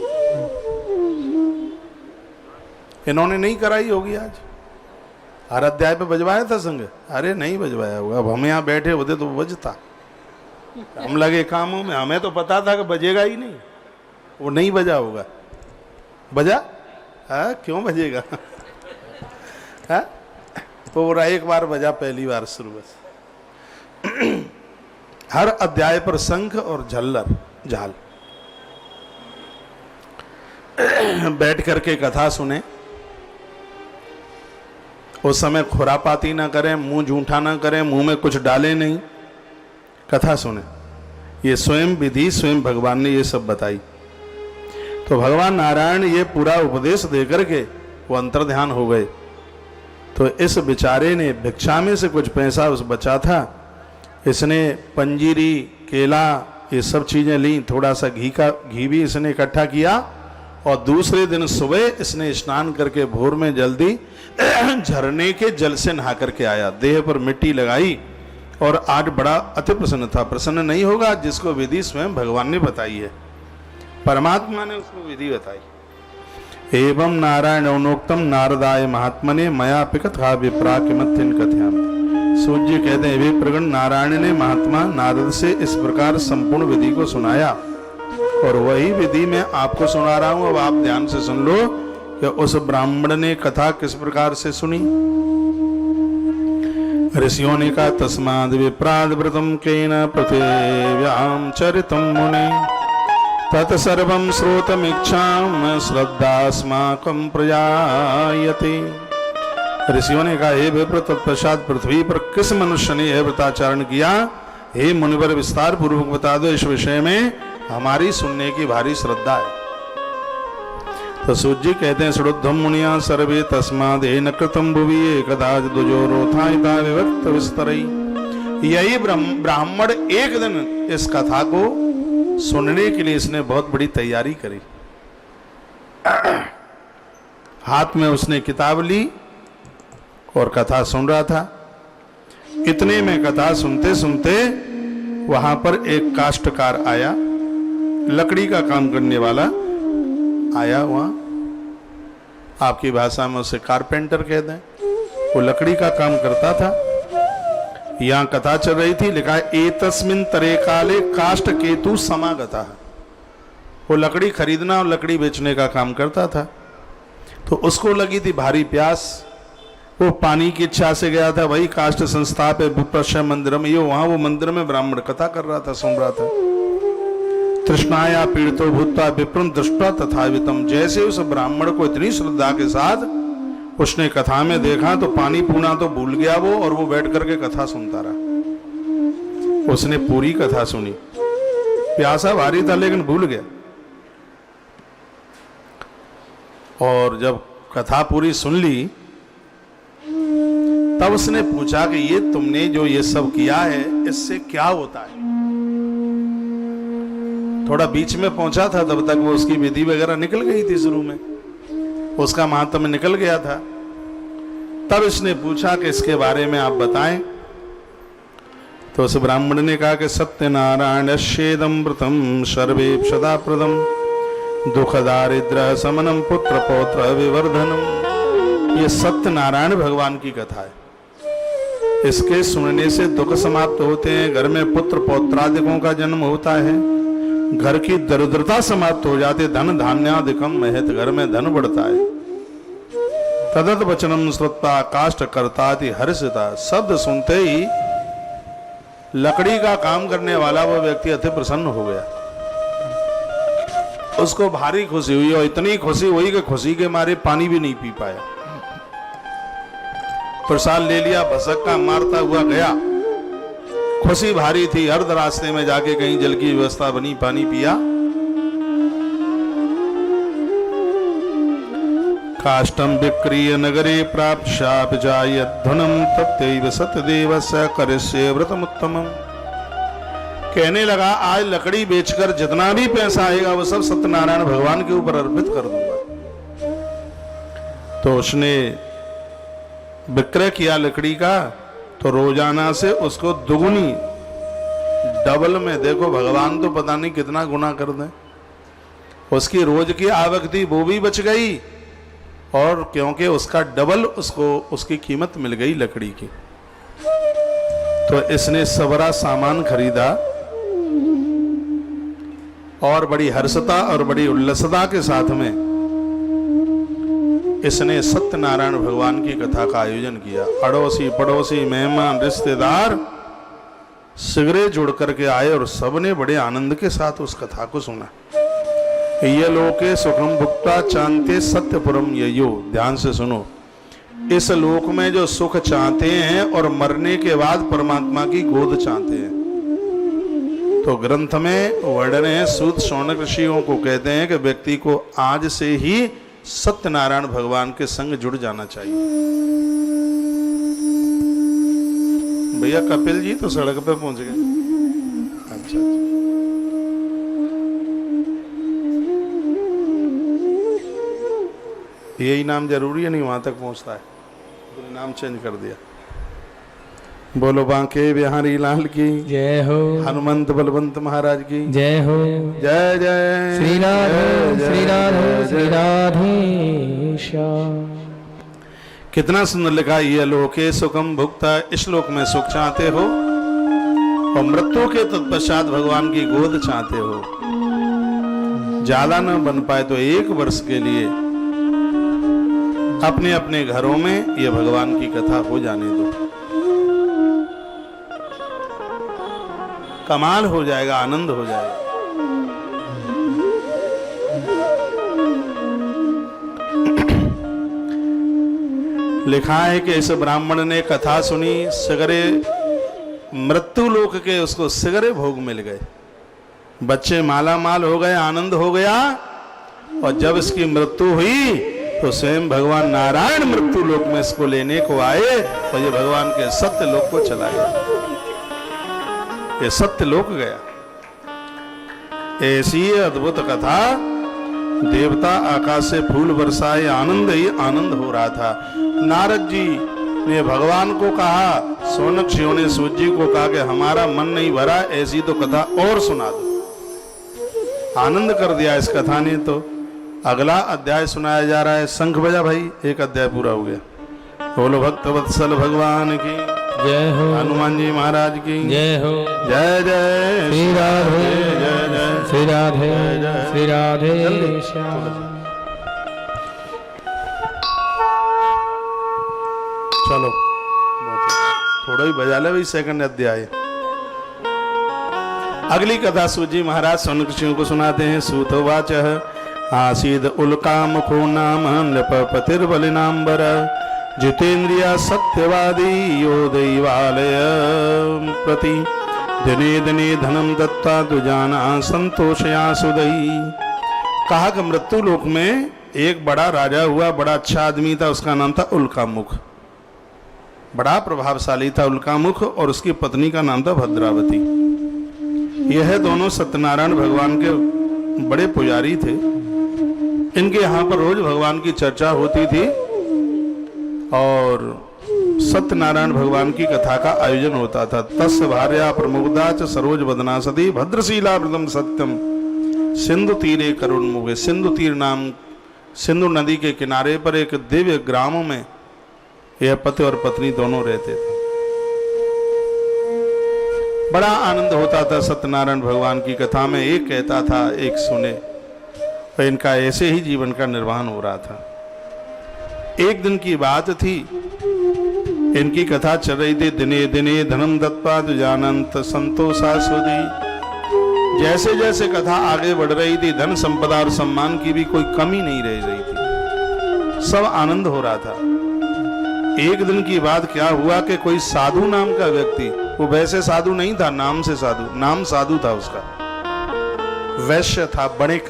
इन्होंने नहीं कराई होगी आज, हर अध्याय पे बजवाया था संग? अरे नहीं बजवाया होगा। अब हम यहाँ बैठे होते तो बजता, हम लगे कामों में, हमें तो पता था कि बजेगा ही नहीं, वो नहीं बजा होगा। बजा? हाँ, क्यों बजेगा? हाँ, पूरा एक बार बजा, पहली बार शुरू बस। हर अध्याय पर शंख और झल्लर, झाल। बैठ करके कथा सुने। उस समय खुरापाती ना करें, मुंह झूठा ना करें, मुंह में कुछ डाले नहीं, कथा सुने। ये स्वयं विधि स्वयं भगवान ने ये सब बताई। तो भगवान नारायण ये पूरा उपदेश देकर के वो अंतर्ध्यान हो गए। तो इस बेचारे ने भिक्षा में से कुछ पैसा उस बचा था, इसने पंजीरी, केला, ये सब चीजें ली, थोड़ा सा घी भी इसने इकट्ठा किया। और दूसरे दिन सुबह इसने स्नान करके भोर में जल्दी झरने के जल से नहा करके आया, देह पर मिट्टी लगाई और आज बड़ा अति प्रसन्न था। प्रसन्न नहीं होगा जिसको विधि स्वयं भगवान ने बताई है, परमात्मा ने उसको विधि बताई। एवं नारायण उनोक्तम नारदाय महात्मने मया पिकथा विप्रा किमथिन कथयाम। सूर्य कहते हैं, वे प्रगण नारायण ने महात्मा नारद से इस प्रकार संपूर्ण विधि को सुनाया, और वही विधि मैं आपको सुना रहा हूं। अब आप ध्यान से सुन लो कि उस ब्राह्मण ने कथा किस प्रकार से सुनी। ऋषियों ने कहा, तस्माद् विप्राद् व्रतम केन पृथिव्यां चरितम मुने तत्सर्वं श्रोतमीक्षां श्रद्धास्माकं प्रजायते। ऋषियों ने कहा, हे विप्र, तत्पश्चात पृथ्वी पर किस मनुष्य ने यह व्रताचरण किया? हे मुनिवर, विस्तार पूर्वक बता दो, इस विषय में हमारी सुनने की भारी श्रद्धा है। तो सूत जी कहते हैं, श्रुद्धम मुनिया सर्वे तस्माद् न कृतम भुवि एकदा दुजोरोथायिता विभक्त विस्तरई। यही ब्राह्मण एक दिन इस कथा को सुनने के लिए इसने बहुत बड़ी तैयारी करी। हाथ में उसने किताब ली और कथा सुन रहा था। इतने में कथा सुनते सुनते वहां पर एक काष्ठकार आया, लकड़ी का काम करने वाला आया। वहां आपकी भाषा में उसे कारपेंटर कहते हैं। वो लकड़ी का काम करता था। यहां कथा चल रही थी, लिखा है एतस्मिन् तरे काले काष्ठ केतु समागता। वो लकड़ी खरीदना और लकड़ी बेचने का काम करता था। तो उसको लगी थी भारी प्यास, वो पानी की इच्छा से गया था। वही काष्ठ संस्था पे विप्रश्य मंदिर में, ये वहां वो मंदिर में ब्राह्मण कथा कर रहा था, सुन रहा था। तृष्णाया पीड़ितो भूत्वा विप्रं दृष्ट्वा तथावितम। जैसे उस ब्राह्मण को इतनी श्रद्धा के साथ उसने कथा में देखा तो पानी पूना तो भूल गया वो, और वो बैठ करके कथा सुनता रहा। उसने पूरी कथा सुनी, प्यासा भारी था लेकिन भूल गया। और जब कथा पूरी सुन ली तब उसने पूछा कि ये तुमने जो ये सब किया है इससे क्या होता है? थोड़ा बीच में पहुंचा था, तब तक वो उसकी विधि वगैरह निकल गई थी शुरू में। उसका महात्म्य निकल गया था। तब इसने पूछा कि इसके बारे में आप बताएं। तो उस ब्राह्मण ने कहा कि सत्यनारायणस्येदमृतम सर्वेप्सदा प्रदम दुख दारिद्र समनम पुत्र पौत्र विवर्धनम। ये सत्यनारायण भगवान की कथा है। इसके सुनने से दुख समाप्त होते हैं, घर में पुत्र पौत्रादिकों का जन्म होता है, घर की दरिद्रता समाप्त हो जाती, धन धान्यादिकम महत, घर में धन बढ़ता है। तदत वचनम श्रुत्वा काष्ठ कर्ताति हर्षिता। शब्द सुनते ही लकड़ी का काम करने वाला वो व्यक्ति अति प्रसन्न हो गया। उसको भारी खुशी हुई और इतनी खुशी हुई कि खुशी के मारे पानी भी नहीं पी पाया। प्रसाद ले लिया, भसक्का मारता हुआ गया। खुशी भारी थी। अर्ध रास्ते में जाके कहीं जल की व्यवस्था बनी, पानी पिया। काष्टम विक्रिय नगरे प्राप्त शाप जायध्वनम तत्तैव सत्यदेवस्य करिष्ये व्रतमुत्तमम्। कहने लगा आज लकड़ी बेचकर जितना भी पैसा आएगा वो सब सत्यनारायण भगवान के ऊपर अर्पित कर दूंगा। तो उसने विक्रय किया लकड़ी का, तो रोजाना से उसको दुगुनी डबल में, देखो भगवान तो पता नहीं कितना गुना कर दें, उसकी रोज की आवक थी वो भी बच गई, और क्योंकि उसका डबल उसको उसकी कीमत मिल गई लकड़ी की। तो इसने सबरा सामान खरीदा और बड़ी हर्षता और बड़ी उल्लसता के साथ में इसने सत्यनारायण भगवान की कथा का आयोजन किया। अड़ोसी पड़ोसी मेहमान रिश्तेदार सिगरे जुड़ करके आए और सबने बड़े आनंद के साथ उस कथा को सुना। ये लोके सुखम भुक्ता चाहते सत्यपुरम ययो। ध्यान से सुनो, इस लोक में जो सुख चाहते हैं और मरने के बाद परमात्मा की गोद चाहते हैं। तो ग्रंथ में वर्णन है, सूत शौनक ऋषियों को कहते हैं कि व्यक्ति को आज से ही सत्यनारायण भगवान के संग जुड़ जाना चाहिए। भैया कपिल जी तो सड़क पे पहुंच गए। अच्छा, यही नाम जरूरी है? नहीं, वहां तक पहुंचता है, तो नाम चेंज कर दिया। बोलो बांके बिहारी लाल की जय हो, हनुमंत बलवंत महाराज की जय हो, जय जय श्री राधे श्री राधे श्री राधे श्याम। कितना सुंदर लिखा, ये लोके सुखम भुक्ता। इस लोक में सुख चाहते हो और मृत्यु के तत्पश्चात भगवान की गोद चाहते हो। ज्यादा न बन पाए तो 1 वर्ष के लिए अपने अपने घरों में ये भगवान की कथा हो जाने दो। कमाल हो जाएगा, आनंद हो जाएगा। लिखा है कि इस ब्राह्मण ने कथा सुनी, सिगरे मृत्यु लोक के उसको सिगरे भोग मिल गए, बच्चे माला माल हो गए, आनंद हो गया। और जब इसकी मृत्यु हुई तो स्वयं भगवान नारायण मृत्यु लोक में इसको लेने को आए और ये भगवान के सत्य लोक को चला गया। ये सत्य लोक गया। ऐसी अद्भुत कथा। देवता आकाश से फूल बरसाए, आनंद ही आनंद हो रहा था। नारद जी ने भगवान को कहा, शौनक ऋषियों ने सूत जी को कहा कि हमारा मन नहीं भरा, ऐसी तो कथा और सुना दो। आनंद कर दिया इस कथा ने। तो अगला अध्याय सुनाया जा रहा है। शंख बजा भाई, 1 अध्याय पूरा हो गया। बोलो भक्त वत्सल भगवान की जय हो, हनुमान जी महाराज की जय हो, जय जय श्री राधे जय जय श्री राधे श्री राधे श्याम। चलो थोड़ा ही बजा ले भाई। 2nd अध्याय। अगली कथा सूत जी महाराज शौनक ऋषियों को सुनाते हैं। सूतवाच आसीद उल्कामुखो नाम नृपतिर्बलिनाम्बर जितेन्द्रिया सत्यवादी यो दैवालय प्रति दिने दिने धनम दत्ता दुजाना संतोषया सुदई। कहा कि मृत्यु लोक में एक बड़ा राजा हुआ, बड़ा अच्छा आदमी था, उसका नाम था उल्कामुख। बड़ा प्रभावशाली था उल्कामुख, और उसकी पत्नी का नाम था भद्रावती। यह दोनों सत्यनारायण भगवान के बड़े पुजारी थे। इनके यहाँ पर रोज भगवान की चर्चा होती थी और सत्यनारायण भगवान की कथा का आयोजन होता था। तस् भार्या प्रमुग्धा च सरोज वदना सती भद्रशीला व्रतम सत्यम सिंधु तीरे करुणमुगे। सिंधु तीर नाम सिंधु नदी के किनारे पर एक दिव्य ग्राम में यह पति और पत्नी दोनों रहते थे। बड़ा आनंद होता था सत्यनारायण भगवान की कथा में। एक कहता था एक सुने, और इनका ऐसे ही जीवन का निर्वहन हो रहा था। एक दिन की बात थी, इनकी कथा चल रही थी। दिने दिने धनम दत्त्वा जानंत संतोषा सुधी। जैसे जैसे कथा आगे बढ़ रही थी, धन संपदा और सम्मान की भी कोई कमी नहीं रह रही थी, सब आनंद हो रहा था। एक दिन की बात क्या हुआ कि कोई साधु नाम का व्यक्ति, वो वैसे साधु नहीं था, नाम से साधु, नाम साधु था उसका, वैश्य था, बणिक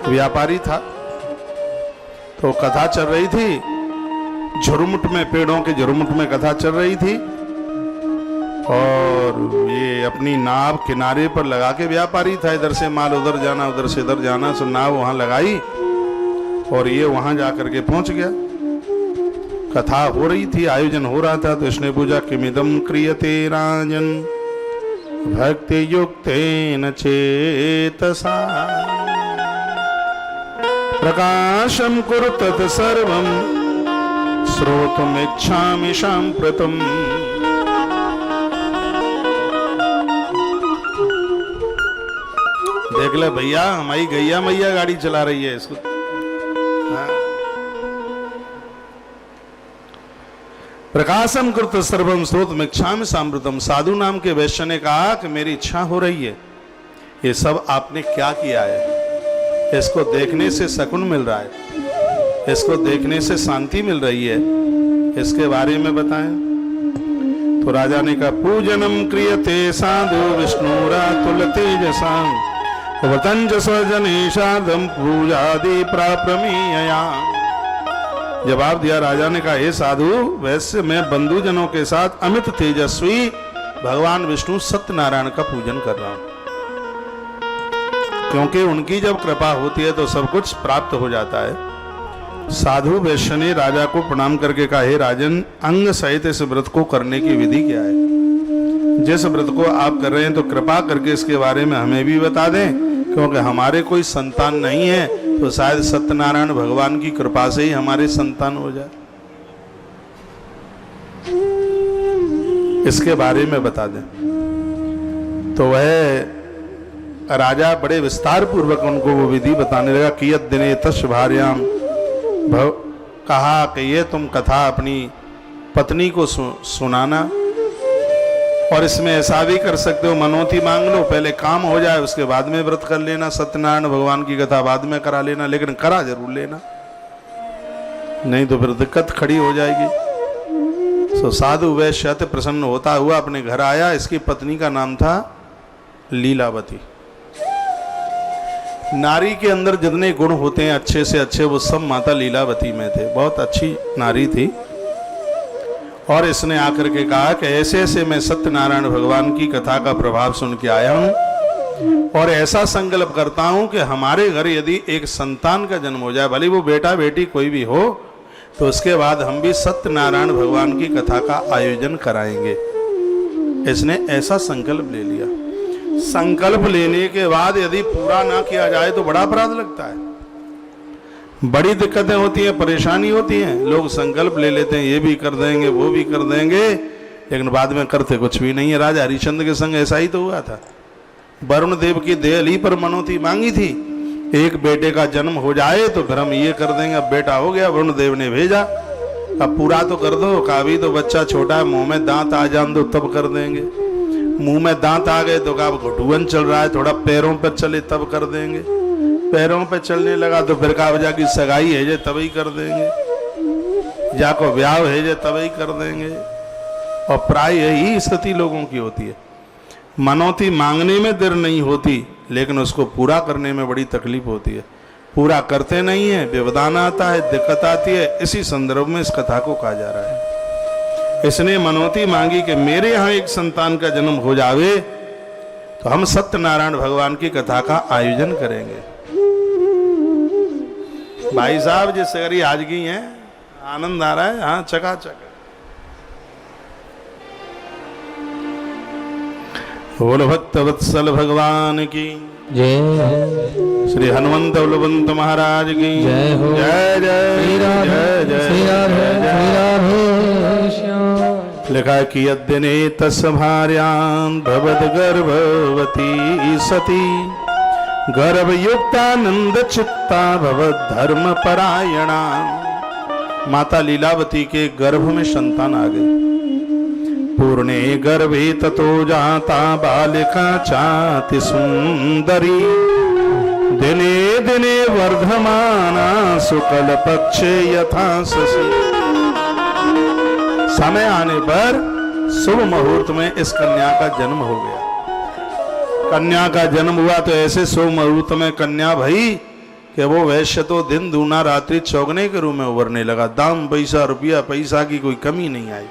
व्यापारी था। तो कथा चल रही थी, झुरमुट में, पेड़ों के झुरमुट में कथा चल रही थी, और ये अपनी नाव किनारे पर लगा के व्यापारी था। इधर से माल उधर जाना, उधर से इधर जाना, सो नाव वहां लगाई और ये वहां जाकर के पहुंच गया। कथा हो रही थी, आयोजन हो रहा था। तो इसने पूछा किमिदम क्रियते राजन भक्ति युक्तेन चेतसा प्रकाशम कुरु तत् सर्वम श्रोतुमिच्छामि साम्प्रतम। देख ले भैया, हमारी गैया मैया गाड़ी चला रही है इसको। प्रकाशम कृत सर्वम श्रोतुमिच्छामि साम्प्रतम। साधु नाम के वैश्य ने कहा कि मेरी इच्छा हो रही है, ये सब आपने क्या किया है? इसको देखने से सकून मिल रहा है, इसको देखने से शांति मिल रही है, इसके बारे में बताएं। तो राजा ने कहा पूजनम क्रियते साधु विष्णुरातुल तेजसां वतंज स्वजनेशादम पूजादि प्राप्रमीयया। जवाब दिया राजा ने कहा हे साधु वैसे मैं बंधुजनों के साथ अमित तेजस्वी भगवान विष्णु सत्यनारायण का पूजन कर रहा हूं, क्योंकि उनकी जब कृपा होती है तो सब कुछ प्राप्त हो जाता है। साधु वैश्य ने राजा को प्रणाम करके कहा हे राजन, अंग सहित इस व्रत को करने की विधि क्या है? जिस व्रत को आप कर रहे हैं तो कृपा करके इसके बारे में हमें भी बता दें, क्योंकि हमारे कोई संतान नहीं है, तो शायद सत्यनारायण भगवान की कृपा से ही हमारे संतान हो जाए, इसके बारे में बता दें। तो वह राजा बड़े विस्तार पूर्वक उनको वो विधि बताने लगा। कियत दिने तस् भार्याम कहा कि ये तुम कथा अपनी पत्नी को सुनाना, और इसमें ऐसा भी कर सकते हो मनोती मांग लो, पहले काम हो जाए उसके बाद में व्रत कर लेना, सत्यनारायण भगवान की कथा बाद में करा लेना, लेकिन करा जरूर लेना, नहीं तो फिर दिक्कत खड़ी हो जाएगी। तो साधु वैश्य अति प्रसन्न होता हुआ अपने घर आया। इसकी पत्नी का नाम था लीलावती। नारी के अंदर जितने गुण होते हैं अच्छे से अच्छे, वो सब माता लीलावती में थे। बहुत अच्छी नारी थी। और इसने आकर के कहा कि ऐसे ऐसे मैं सत्यनारायण भगवान की कथा का प्रभाव सुन के आया हूं, और ऐसा संकल्प करता हूं कि हमारे घर यदि एक संतान का जन्म हो जाए, भले वो बेटा बेटी कोई भी हो, तो उसके बाद हम भी सत्यनारायण भगवान की कथा का आयोजन कराएंगे। इसने ऐसा संकल्प ले लिया। संकल्प लेने के बाद यदि पूरा ना किया जाए तो बड़ा अपराध लगता है, बड़ी दिक्कतें होती हैं, परेशानी होती हैं। लोग संकल्प ले लेते हैं, ये भी कर देंगे वो भी कर देंगे, लेकिन बाद में करते कुछ भी नहीं है। राजा हरिश्चंद्र के संग ऐसा ही तो हुआ था। वरुण देव की देहली पर मनोती मांगी थी, एक बेटे का जन्म हो जाए तो फिर हम ये कर देंगे। अब बेटा हो गया, वरुण देव ने भेजा, अब पूरा तो कर दो। काभी तो बच्चा छोटा है, मुंह में दांत आ जान दो तब कर देंगे। मुंह में दांत आ गए तो कहा घुटुअन चल रहा है, थोड़ा पैरों पर चले तब कर देंगे। पैरों पे चलने लगा तो फिर कहा जाकी सगाई है जे तभी कर देंगे, जाको ब्याह है जे तभी कर देंगे। और प्राय यही स्थिति लोगों की होती है। मनौती मांगने में देर नहीं होती, लेकिन उसको पूरा करने में बड़ी तकलीफ होती है। पूरा करते नहीं है, व्यवधान आता है, दिक्कत आती है। इसी संदर्भ में इस कथा को कहा जा रहा है। इसने मनौती मांगी कि मेरे यहाँ एक संतान का जन्म हो जावे तो हम सत्यनारायण भगवान की कथा का आयोजन करेंगे। भाई साहब जिस सगरी आज गई हैं, आनंद आ रहा है। हाँ, चकाचक। बोल भक्त वत्सल भगवान की जय। श्री हनुमंत बलवंत महाराज की जय हो। जय जय श्री राधे जय जय श्री राधे जय श्री जय। राधे श्याम। लिखा कि यद्यने तस् भार्यां भवद गर्भवती सती गर्भयुक्तानंद चित्ता भवद धर्म परायणा। माता लीलावती के गर्भ में संतान आ गई। पूर्णे गर्भे ततो जाता बालिका चाति सुंदरी। दिने दिने वर्धमाना शुक्ल पक्षे यथा शशि। समय आने पर शुभ मुहूर्त में इस कन्या का जन्म हो गया। कन्या का जन्म हुआ तो ऐसे शुभ मुहूर्त में कन्या भई कि वो वैश्य तो दिन दूना रात्रि चौगने के रूप में उभरने लगा। दाम पैसा रुपया पैसा की कोई कमी नहीं आई।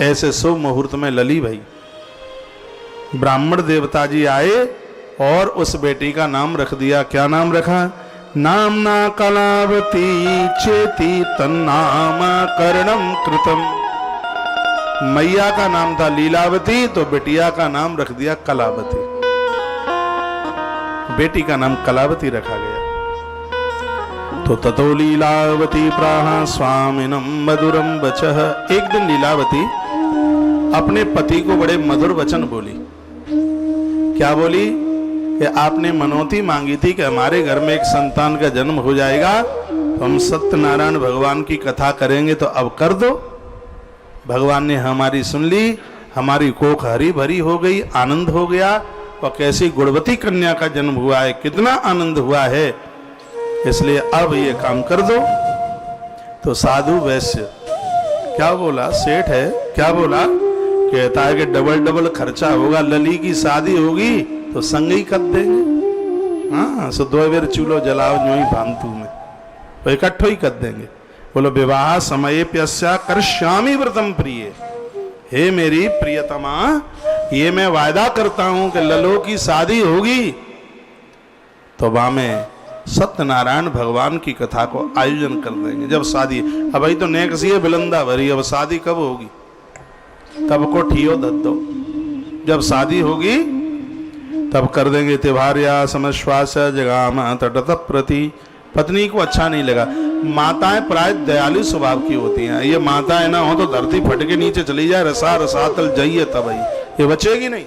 ऐसे शुभ मुहूर्त में लली भई ब्राह्मण देवता जी आए और उस बेटी का नाम रख दिया। क्या नाम रखा? नामना कलावती चेती तन्नाम कर्णम कृतम। मैया का नाम था लीलावती, तो बिटिया का नाम रख दिया कलावती। बेटी का नाम कलावती रखा गया। तो ततो लीलावती प्राह स्वामिनम मधुरम वचः। एक दिन लीलावती अपने पति को बड़े मधुर वचन बोली। क्या बोली? कि आपने मनौती मांगी थी कि हमारे घर में एक संतान का जन्म हो जाएगा तो हम सत्यनारायण भगवान की कथा करेंगे, तो अब कर दो। भगवान ने हमारी सुन ली, हमारी कोख हरी भरी हो गई, आनंद हो गया। और कैसी गुणवती कन्या का जन्म हुआ है, कितना आनंद हुआ है, इसलिए अब ये काम कर दो। तो साधु वैश्य क्या बोला? सेठ है, क्या बोला? कहता है कि डबल डबल खर्चा होगा, लली की शादी होगी तो संग ही कर देंगे। हाँ, सो 2 बेर चूल्हो जलाओ जो ही फालतू में, तो इकट्ठो ही कर देंगे। बोलो विवाह समय प्यस्या करश्यामी व्रतम प्रिय। हे मेरी प्रियतमा, ये मैं वायदा करता हूं कि ललो की शादी होगी तो वहां में सत्यनारायण भगवान की कथा को आयोजन कर देंगे। जब शादी, अब भाई तो नेकसी बिलंदा भरी, अब शादी कब होगी? तब को ठियो धत दो। जब शादी होगी तब कर देंगे। तिभार्या समश्वास जगाम तटत प्रति। पत्नी को अच्छा नहीं लगा। माताएं प्राय दयालु स्वभाव की होती हैं। ये माताएं ना हो तो धरती फट के नीचे चली जाए, रसा रसातल जाइए, तब ही ये बचेगी नहीं।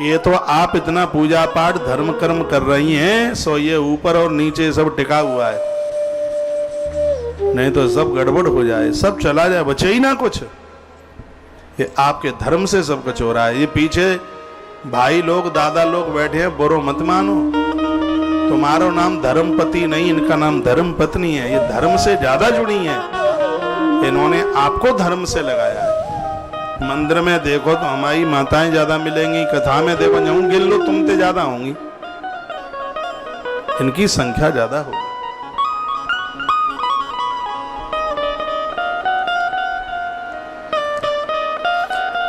ये तो आप इतना पूजा पाठ धर्म कर्म कर रही हैं, सो ये ऊपर और नीचे सब टिका हुआ है, नहीं तो सब गड़बड़ हो जाए, सब चला जाए, बचे ही ना कुछ। ये आपके धर्म से सब कुछ हो रहा है। ये पीछे भाई लोग दादा लोग बैठे हैं, बुरो मत मानो। तुम्हारा नाम धर्मपति नहीं, इनका नाम धर्म पत्नी है। ये धर्म से ज्यादा जुड़ी है, इन्होंने आपको धर्म से लगाया है। मंदिर में देखो तो हमारी माताएं ज्यादा मिलेंगी, कथा में देखो जाऊं गिन लो तुमसे ज्यादा होंगी, इनकी संख्या ज्यादा होगी।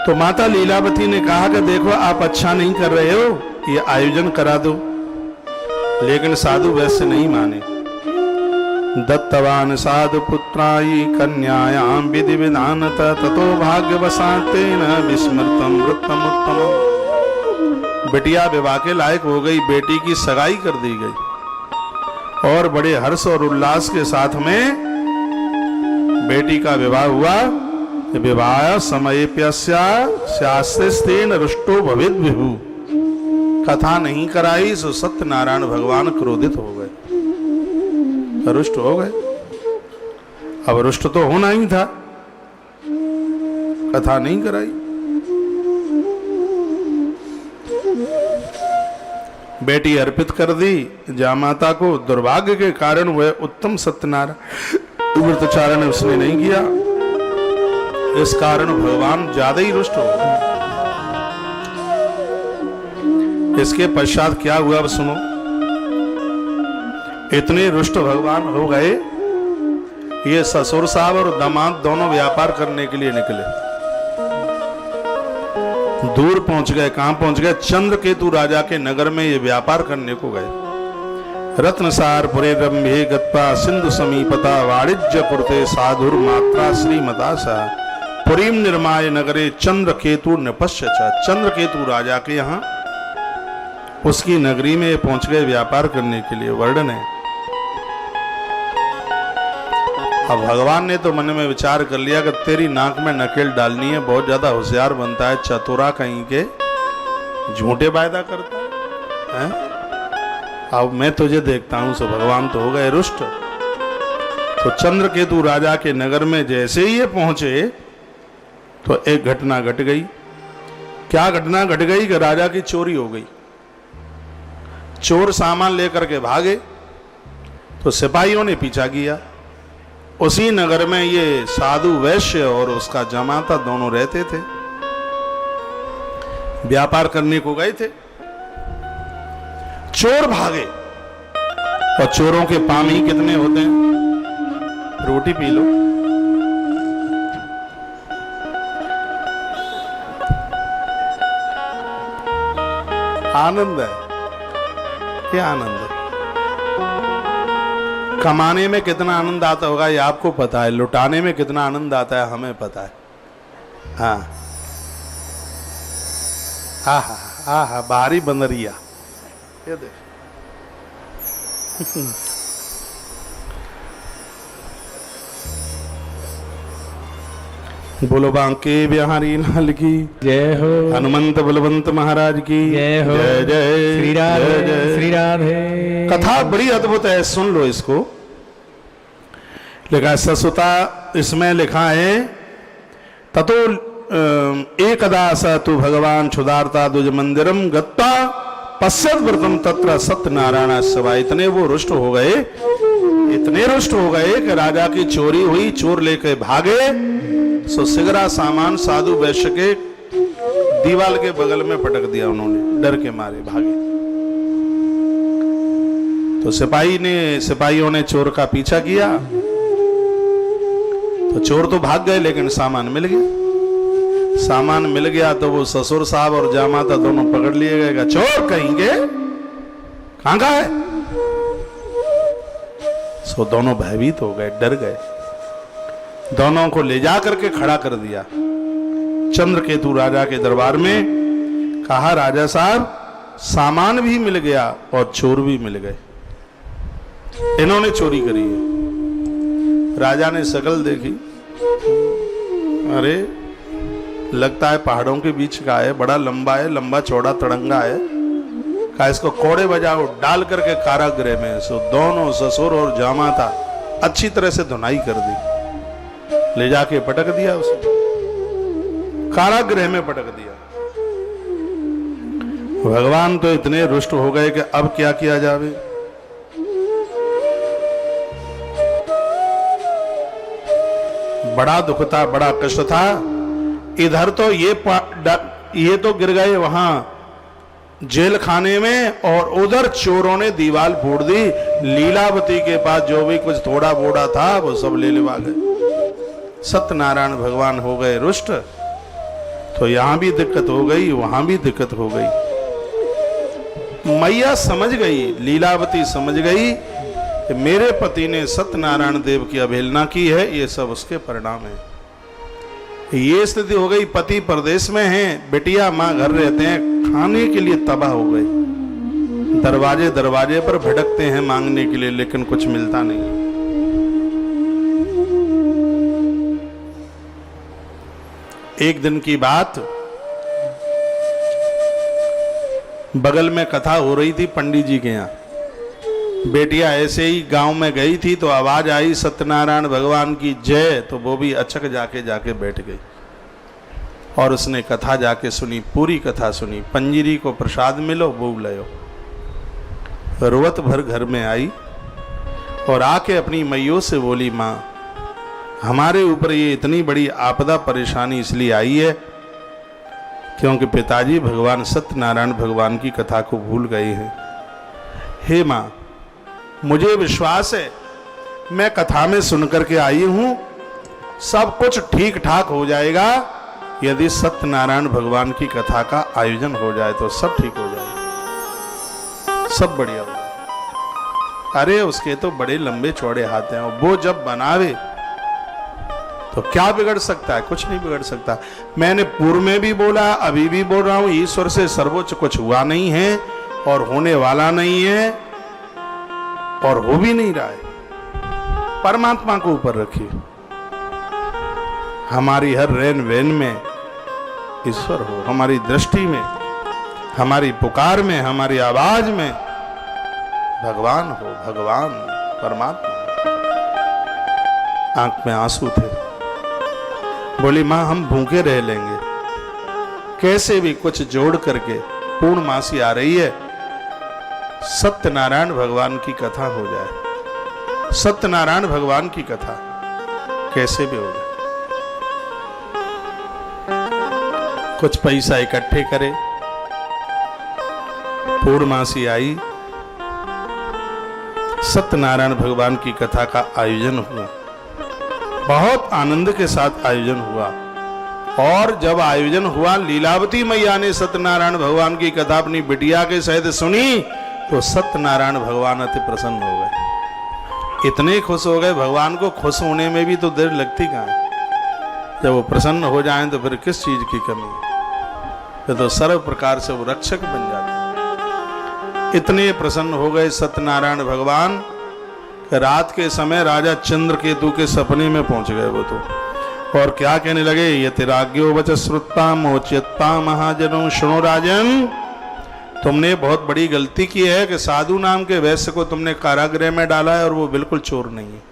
तो माता लीलावती ने कहा कि देखो आप अच्छा नहीं कर रहे हो, ये आयोजन करा दो। लेकिन साधु वैसे नहीं माने। दत्तवान साधु पुत्रायि कन्यायां विधि विधानत ततो भाग्यवशातेन विस्मृतम वृत्तम उत्तमम। बिटिया विवाह के लायक हो गई, बेटी की सगाई कर दी गई और बड़े हर्ष और उल्लास के साथ में बेटी का विवाह हुआ। विवाह समय प्यस्या शास्त्रेस्तेन रुष्टो भवेद विभु। कथा नहीं कराई सो सत्यनारायण भगवान क्रोधित हो गए, रुष्ट हो गए। अब रुष्ट तो होना ही था, कथा नहीं कराई। बेटी अर्पित कर दी जामाता को। दुर्भाग्य के कारण वह उत्तम सत्यनारायण व्रतचारण उसने नहीं किया, इस कारण भगवान ज्यादा ही रुष्ट हो गए। इसके पश्चात क्या हुआ अब सुनो। इतने रुष्ट भगवान हो गए, ये ससुर साहब और दामाद दोनों व्यापार करने के लिए निकले। दूर पहुंच गए। कहां पहुंच गए? चंद्रकेतु राजा के नगर में ये व्यापार करने को गए। रत्नसार पुरे रंभे गत्वा सिंधु समीपता वाणिज्य कुरते साधुर मात्रा श्रीमता सा पुरीम निर्माय नगरे चंद्रकेतु नपश्य च। चंद्रकेतु राजा के यहाँ उसकी नगरी में पहुंच गए व्यापार करने के लिए। वर्णन है, अब भगवान ने तो मन में विचार कर लिया कि तेरी नाक में नकेल डालनी है, बहुत ज्यादा होशियार बनता है, चतुरा कहीं के, झूठे वायदा करता है। अब मैं तुझे देखता हूं। सो भगवान तो हो गए रुष्ट। तो चंद्रकेतु राजा के नगर में जैसे ही ये पहुंचे तो एक घटना घट गई। क्या घटना घट गई कि राजा की चोरी हो गई। चोर सामान लेकर के भागे तो सिपाहियों ने पीछा किया। उसी नगर में ये साधु वैश्य और उसका जमाता दोनों रहते थे, व्यापार करने को गए थे। चोर भागे और चोरों के पाम ही कितने होते हैं। रोटी पी लो। आनंद है, क्या आनंद है। कमाने में कितना आनंद आता होगा ये आपको पता है, लुटाने में कितना आनंद आता है हमें पता है। हाँ हा हा बाहरी बंदरिया ये देख। बोलो बांके बिहारी लाल की जय हो। हनुमंत बलवंत महाराज की जय हो। जय जय श्री राधे जय जय। श्री राधे। कथा बड़ी अद्भुत है, सुन लो इसको। लिखा ससुता, इसमें लिखा है ततो एकदा स तु भगवान क्षुधार्ता दुज मंदिरम गत्वा पश्यत व्रतम तत्र सत्यनारायण सभा। इतने वो रुष्ट हो गए, इतने रुष्ट हो गए कि राजा की चोरी हुई, चोर लेके भागे। सो सिगरा सामान साधु वैश्य के दीवाल के बगल में पटक दिया उन्होंने, डर के मारे भागे। तो सिपाहियों ने चोर का पीछा किया। तो चोर तो भाग गए लेकिन सामान मिल गया। सामान मिल गया तो वो ससुर साहब और जामाता दोनों पकड़ लिए गए। चोर कहेंगे कहां का है। सो दोनों भयभीत हो गए, डर गए। दोनों को ले जा करके खड़ा कर दिया चंद्रकेतु राजा के दरबार में। कहा राजा साहब सामान भी मिल गया और चोर भी मिल गए, इन्होंने चोरी करी है। राजा ने शकल देखी, अरे लगता है पहाड़ों के बीच का है, बड़ा लंबा है, लंबा चौड़ा तड़ंगा है। कहा इसको कोड़े बजाओ, डाल करके कारागृह में। सो दोनों ससुर और जामाता अच्छी तरह से धुनाई कर दी, ले जाके पटक दिया उसे, कारागृह में पटक दिया। भगवान तो इतने रुष्ट हो गए कि अब क्या किया जावे। बड़ा दुख था, बड़ा कष्ट था। इधर तो ये तो गिर गए वहां जेल खाने में, और उधर चोरों ने दीवार फोड़ दी। लीलावती के पास जो भी कुछ थोड़ा बोड़ा था वो सब ले लेवा गए। सत्यनारायण भगवान हो गए रुष्ट। तो यहां भी दिक्कत हो गई, वहां भी दिक्कत हो गई। मैया समझ गई, लीलावती समझ गई कि मेरे पति ने सत्यनारायण देव की अवहेलना की है, ये सब उसके परिणाम है। ये स्थिति हो गई, पति परदेश में हैं, बेटिया माँ घर रहते हैं, खाने के लिए तबाह हो गए। दरवाजे दरवाजे पर भटकते हैं मांगने के लिए, लेकिन कुछ मिलता नहीं। एक दिन की बात, बगल में कथा हो रही थी पंडित जी के यहाँ। बेटिया ऐसे ही गांव में गई थी तो आवाज आई सत्यनारायण भगवान की जय, तो वो भी अचक जाके बैठ गई और उसने कथा जाके सुनी, पूरी कथा सुनी। पंजीरी को प्रसाद मिलो वो लयो। रोवत भर घर में आई और आके अपनी मैयों से बोली, माँ हमारे ऊपर ये इतनी बड़ी आपदा परेशानी इसलिए आई है क्योंकि पिताजी भगवान सत्यनारायण भगवान की कथा को भूल गए हैं। हे माँ, मुझे विश्वास है, मैं कथा में सुन करके आई हूं, सब कुछ ठीक ठाक हो जाएगा। यदि सत्यनारायण भगवान की कथा का आयोजन हो जाए तो सब ठीक हो जाएगा, सब बढ़िया हो जाए। अरे उसके तो बड़े लंबे चौड़े हाथ हैं, वो जब बनावे तो क्या बिगड़ सकता है? कुछ नहीं बिगड़ सकता। मैंने पूर्व में भी बोला, अभी भी बोल रहा हूं, ईश्वर से सर्वोच्च कुछ हुआ नहीं है और होने वाला नहीं है और हो भी नहीं रहा है। परमात्मा को ऊपर रखिए। हमारी हर रेन वेन में ईश्वर हो, हमारी दृष्टि में, हमारी पुकार में, हमारी आवाज में भगवान हो, भगवान परमात्मा। आंख में आंसू थे। बोली मां हम भूखे रह लेंगे, कैसे भी कुछ जोड़ करके, पूर्णमासी आ रही है, सत्यनारायण भगवान की कथा हो जाए, सत्यनारायण भगवान की कथा कैसे भी हो जाए। कुछ पैसा इकट्ठे करे, पूर्णमासी आई, सत्यनारायण भगवान की कथा का आयोजन हुआ, बहुत आनंद के साथ आयोजन हुआ। और जब आयोजन हुआ, लीलावती मैया ने सत्यनारायण भगवान की कथा अपनी बिटिया के सहित सुनी तो सत्यनारायण भगवान अति प्रसन्न हो गए, इतने खुश हो गए। भगवान को खुश होने में भी तो देर लगती कहाँ है, जब वो प्रसन्न हो जाएं तो फिर किस चीज की कमी, फिर तो सर्व प्रकार से वो रक्षक बन जाते। इतने प्रसन्न हो गए सत्यनारायण भगवान, रात के समय राजा चंद्रकेतु के सपने में पहुंच गए वो तो, और क्या कहने लगे, ये तिराग्यो वच श्रुत्ता मोचयत्ता महाजनों, सुनो राजन, तुमने बहुत बड़ी गलती की है कि साधु नाम के वैश्य को तुमने कारागृह में डाला है और वो बिल्कुल चोर नहीं है।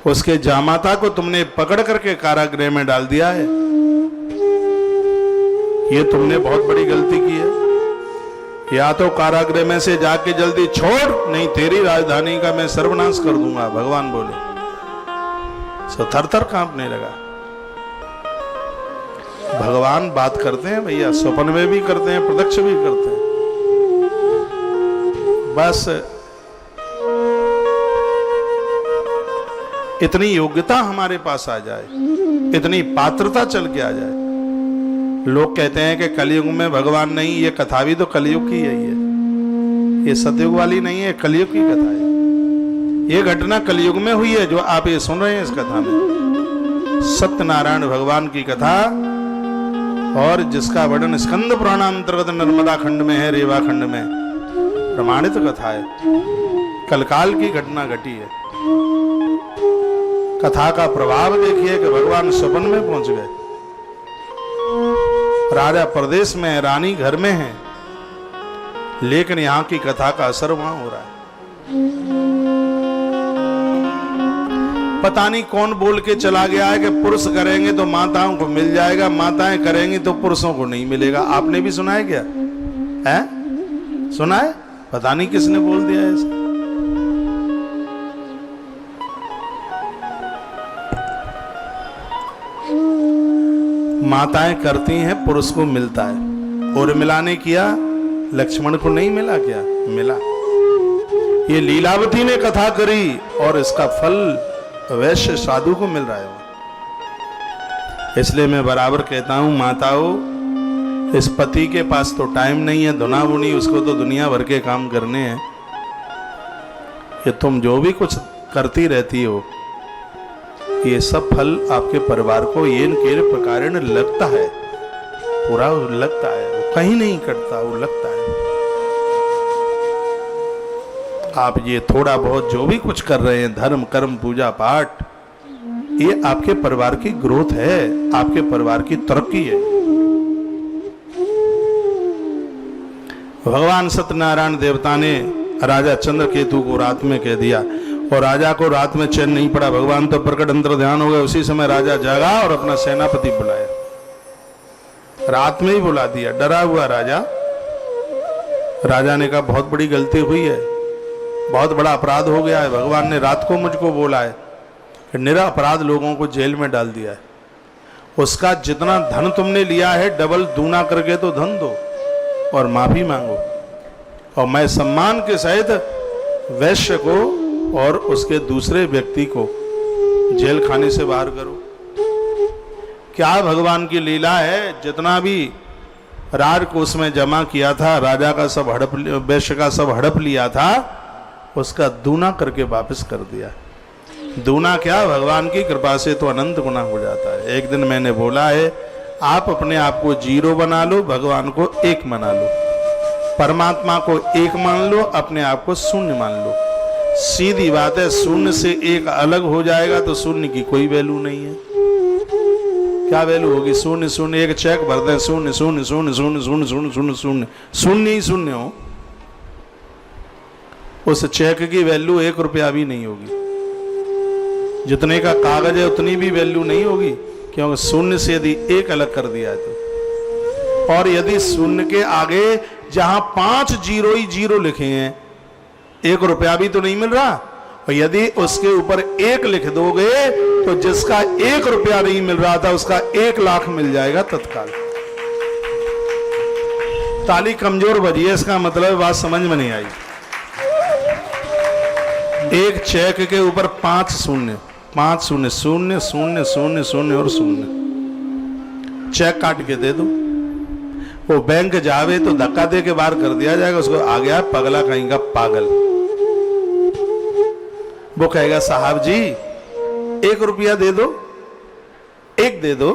उसके जामाता को तुमने पकड़ करके कारागृह में डाल दिया है, ये तुमने बहुत बड़ी गलती की है। या तो कारागृह में से जाके जल्दी छोड़, नहीं तेरी राजधानी का मैं सर्वनाश कर दूंगा, भगवान बोले। सो थर-थर कांपने लगा। भगवान बात करते हैं भैया, स्वप्न में भी करते हैं, प्रत्यक्ष भी करते हैं। बस इतनी योग्यता हमारे पास आ जाए, इतनी पात्रता चल के आ जाए। लोग कहते हैं कि कलयुग में भगवान नहीं, ये कथा भी तो कलयुग की है, ये सतयुग वाली नहीं है, कलयुग की कथा है। ये घटना कलयुग में हुई है जो आप ये सुन रहे हैं इस कथा में, सत्यनारायण भगवान की कथा, और जिसका वर्णन स्कंद पुराण अंतर्गत नर्मदा खंड में है, रेवा खंड में प्रमाणित कथा है। कलकाल की घटना घटी है। कथा का प्रभाव देखिए कि भगवान स्वप्न में पहुंच गए, राजा प्रदेश में है, रानी घर में है, लेकिन यहां की कथा का असर वहां हो रहा है। पता नहीं कौन बोल के चला गया है कि पुरुष करेंगे तो माताओं को मिल जाएगा, माताएं करेंगी तो पुरुषों को नहीं मिलेगा। आपने भी सुना है क्या? है सुना है? पता नहीं किसने बोल दिया है ऐसा। माताएं करती हैं, पुरुष को मिलता है। और मिलाने किया, लक्ष्मण को नहीं मिला क्या? मिला। ये लीलावती ने कथा करी और इसका फल वैश्य साधु को मिल रहा है। इसलिए मैं बराबर कहता हूं, माताओं, इस पति के पास तो टाइम नहीं है धुना बुनी, उसको तो दुनिया भर के काम करने हैं। ये तुम जो भी कुछ करती रहती हो, ये सब फल आपके परिवार को येन केन प्रकारेण लगता है, पूरा लगता है, वो कहीं नहीं कटता, वो लगता है। आप ये थोड़ा बहुत जो भी कुछ कर रहे हैं, धर्म कर्म पूजा पाठ, ये आपके परिवार की ग्रोथ है, आपके परिवार की तरक्की है। भगवान सत्यनारायण देवता ने राजा चंद्रकेतु को रात में कह दिया, और राजा को रात में चैन नहीं पड़ा। भगवान तो प्रकट अंतर ध्यान हो गए। उसी समय राजा जागा और अपना सेनापति बुलाया, रात में ही बुला दिया। डरा हुआ राजा ने कहा बहुत बड़ी गलती हुई है, बहुत बड़ा अपराध हो गया है। भगवान ने रात को मुझको बोला है कि निरा अपराध लोगों को जेल में डाल दिया है, उसका जितना धन तुमने लिया है डबल दूना करके तो धन दो और माफी मांगो, और मैं सम्मान के सहित वैश्य को और उसके दूसरे व्यक्ति को जेल खाने से बाहर करो। क्या भगवान की लीला है, जितना भी राजकोष में जमा किया था, राजा का सब हड़प, वैश्य का सब हड़प लिया था, उसका दूना करके वापस कर दिया। दूना क्या, भगवान की कृपा से तो अनंत गुना हो जाता है। एक दिन मैंने बोला है, आप अपने आप को 0 बना लो, भगवान को 1 बना लो, परमात्मा को 1 मान लो, अपने आप को 0 मान लो। सीधी बात है, 0 से 1 अलग हो जाएगा तो 0 की कोई वैल्यू नहीं है। क्या वैल्यू होगी? 0 0, एक चेक भर दें 0 0 0 0 0 0 0 0, शून्य ही शून्य हो, उस चेक की वैल्यू 1 रुपया भी नहीं होगी। जितने का कागज है उतनी भी वैल्यू नहीं होगी, क्योंकि 0 से यदि 1 अलग कर दिया है तो। और यदि 0 के आगे जहां 5 0 ही 0 लिखे हैं, 1 रुपया भी तो नहीं मिल रहा। और यदि उसके ऊपर 1 लिख दोगे तो जिसका 1 रुपया नहीं मिल रहा था उसका 1 लाख मिल जाएगा तत्काल। ताली कमजोर बजी है, इसका मतलब बात समझ में नहीं आई। एक चेक के ऊपर 5 0 5 0 0 0 0 0 और 0, चेक काट के दे दो। वो बैंक जावे तो धक्का दे के बाहर कर दिया जाएगा, उसको आ गया पगला कहीं का पागल। वो कहेगा साहब जी 1 रुपया दे दो, 1 दे दो,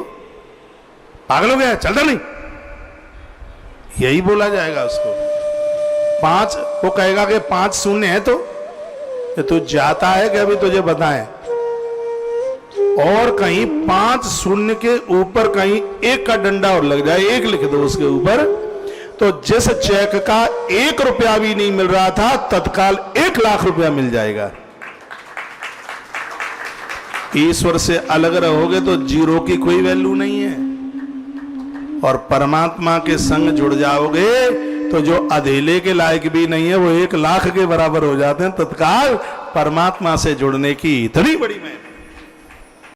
पागल हो गया, चलता नहीं, यही बोला जाएगा उसको। 5, वो कहेगा कि 5 0 है तो तू जाता है कि अभी तुझे बताएं। और कहीं 5 0 के ऊपर कहीं 1 का डंडा और लग जाए, 1 लिख दो उसके ऊपर, तो जिस चेक का 1 रुपया भी नहीं मिल रहा था तत्काल 1 लाख रुपया मिल जाएगा। ईश्वर से अलग रहोगे तो 0 की कोई वैल्यू नहीं है, और परमात्मा के संग जुड़ जाओगे तो जो अधेले के लायक भी नहीं है वो 1 लाख के बराबर हो जाते हैं तत्काल। परमात्मा से जुड़ने की इतनी बड़ी महिमा।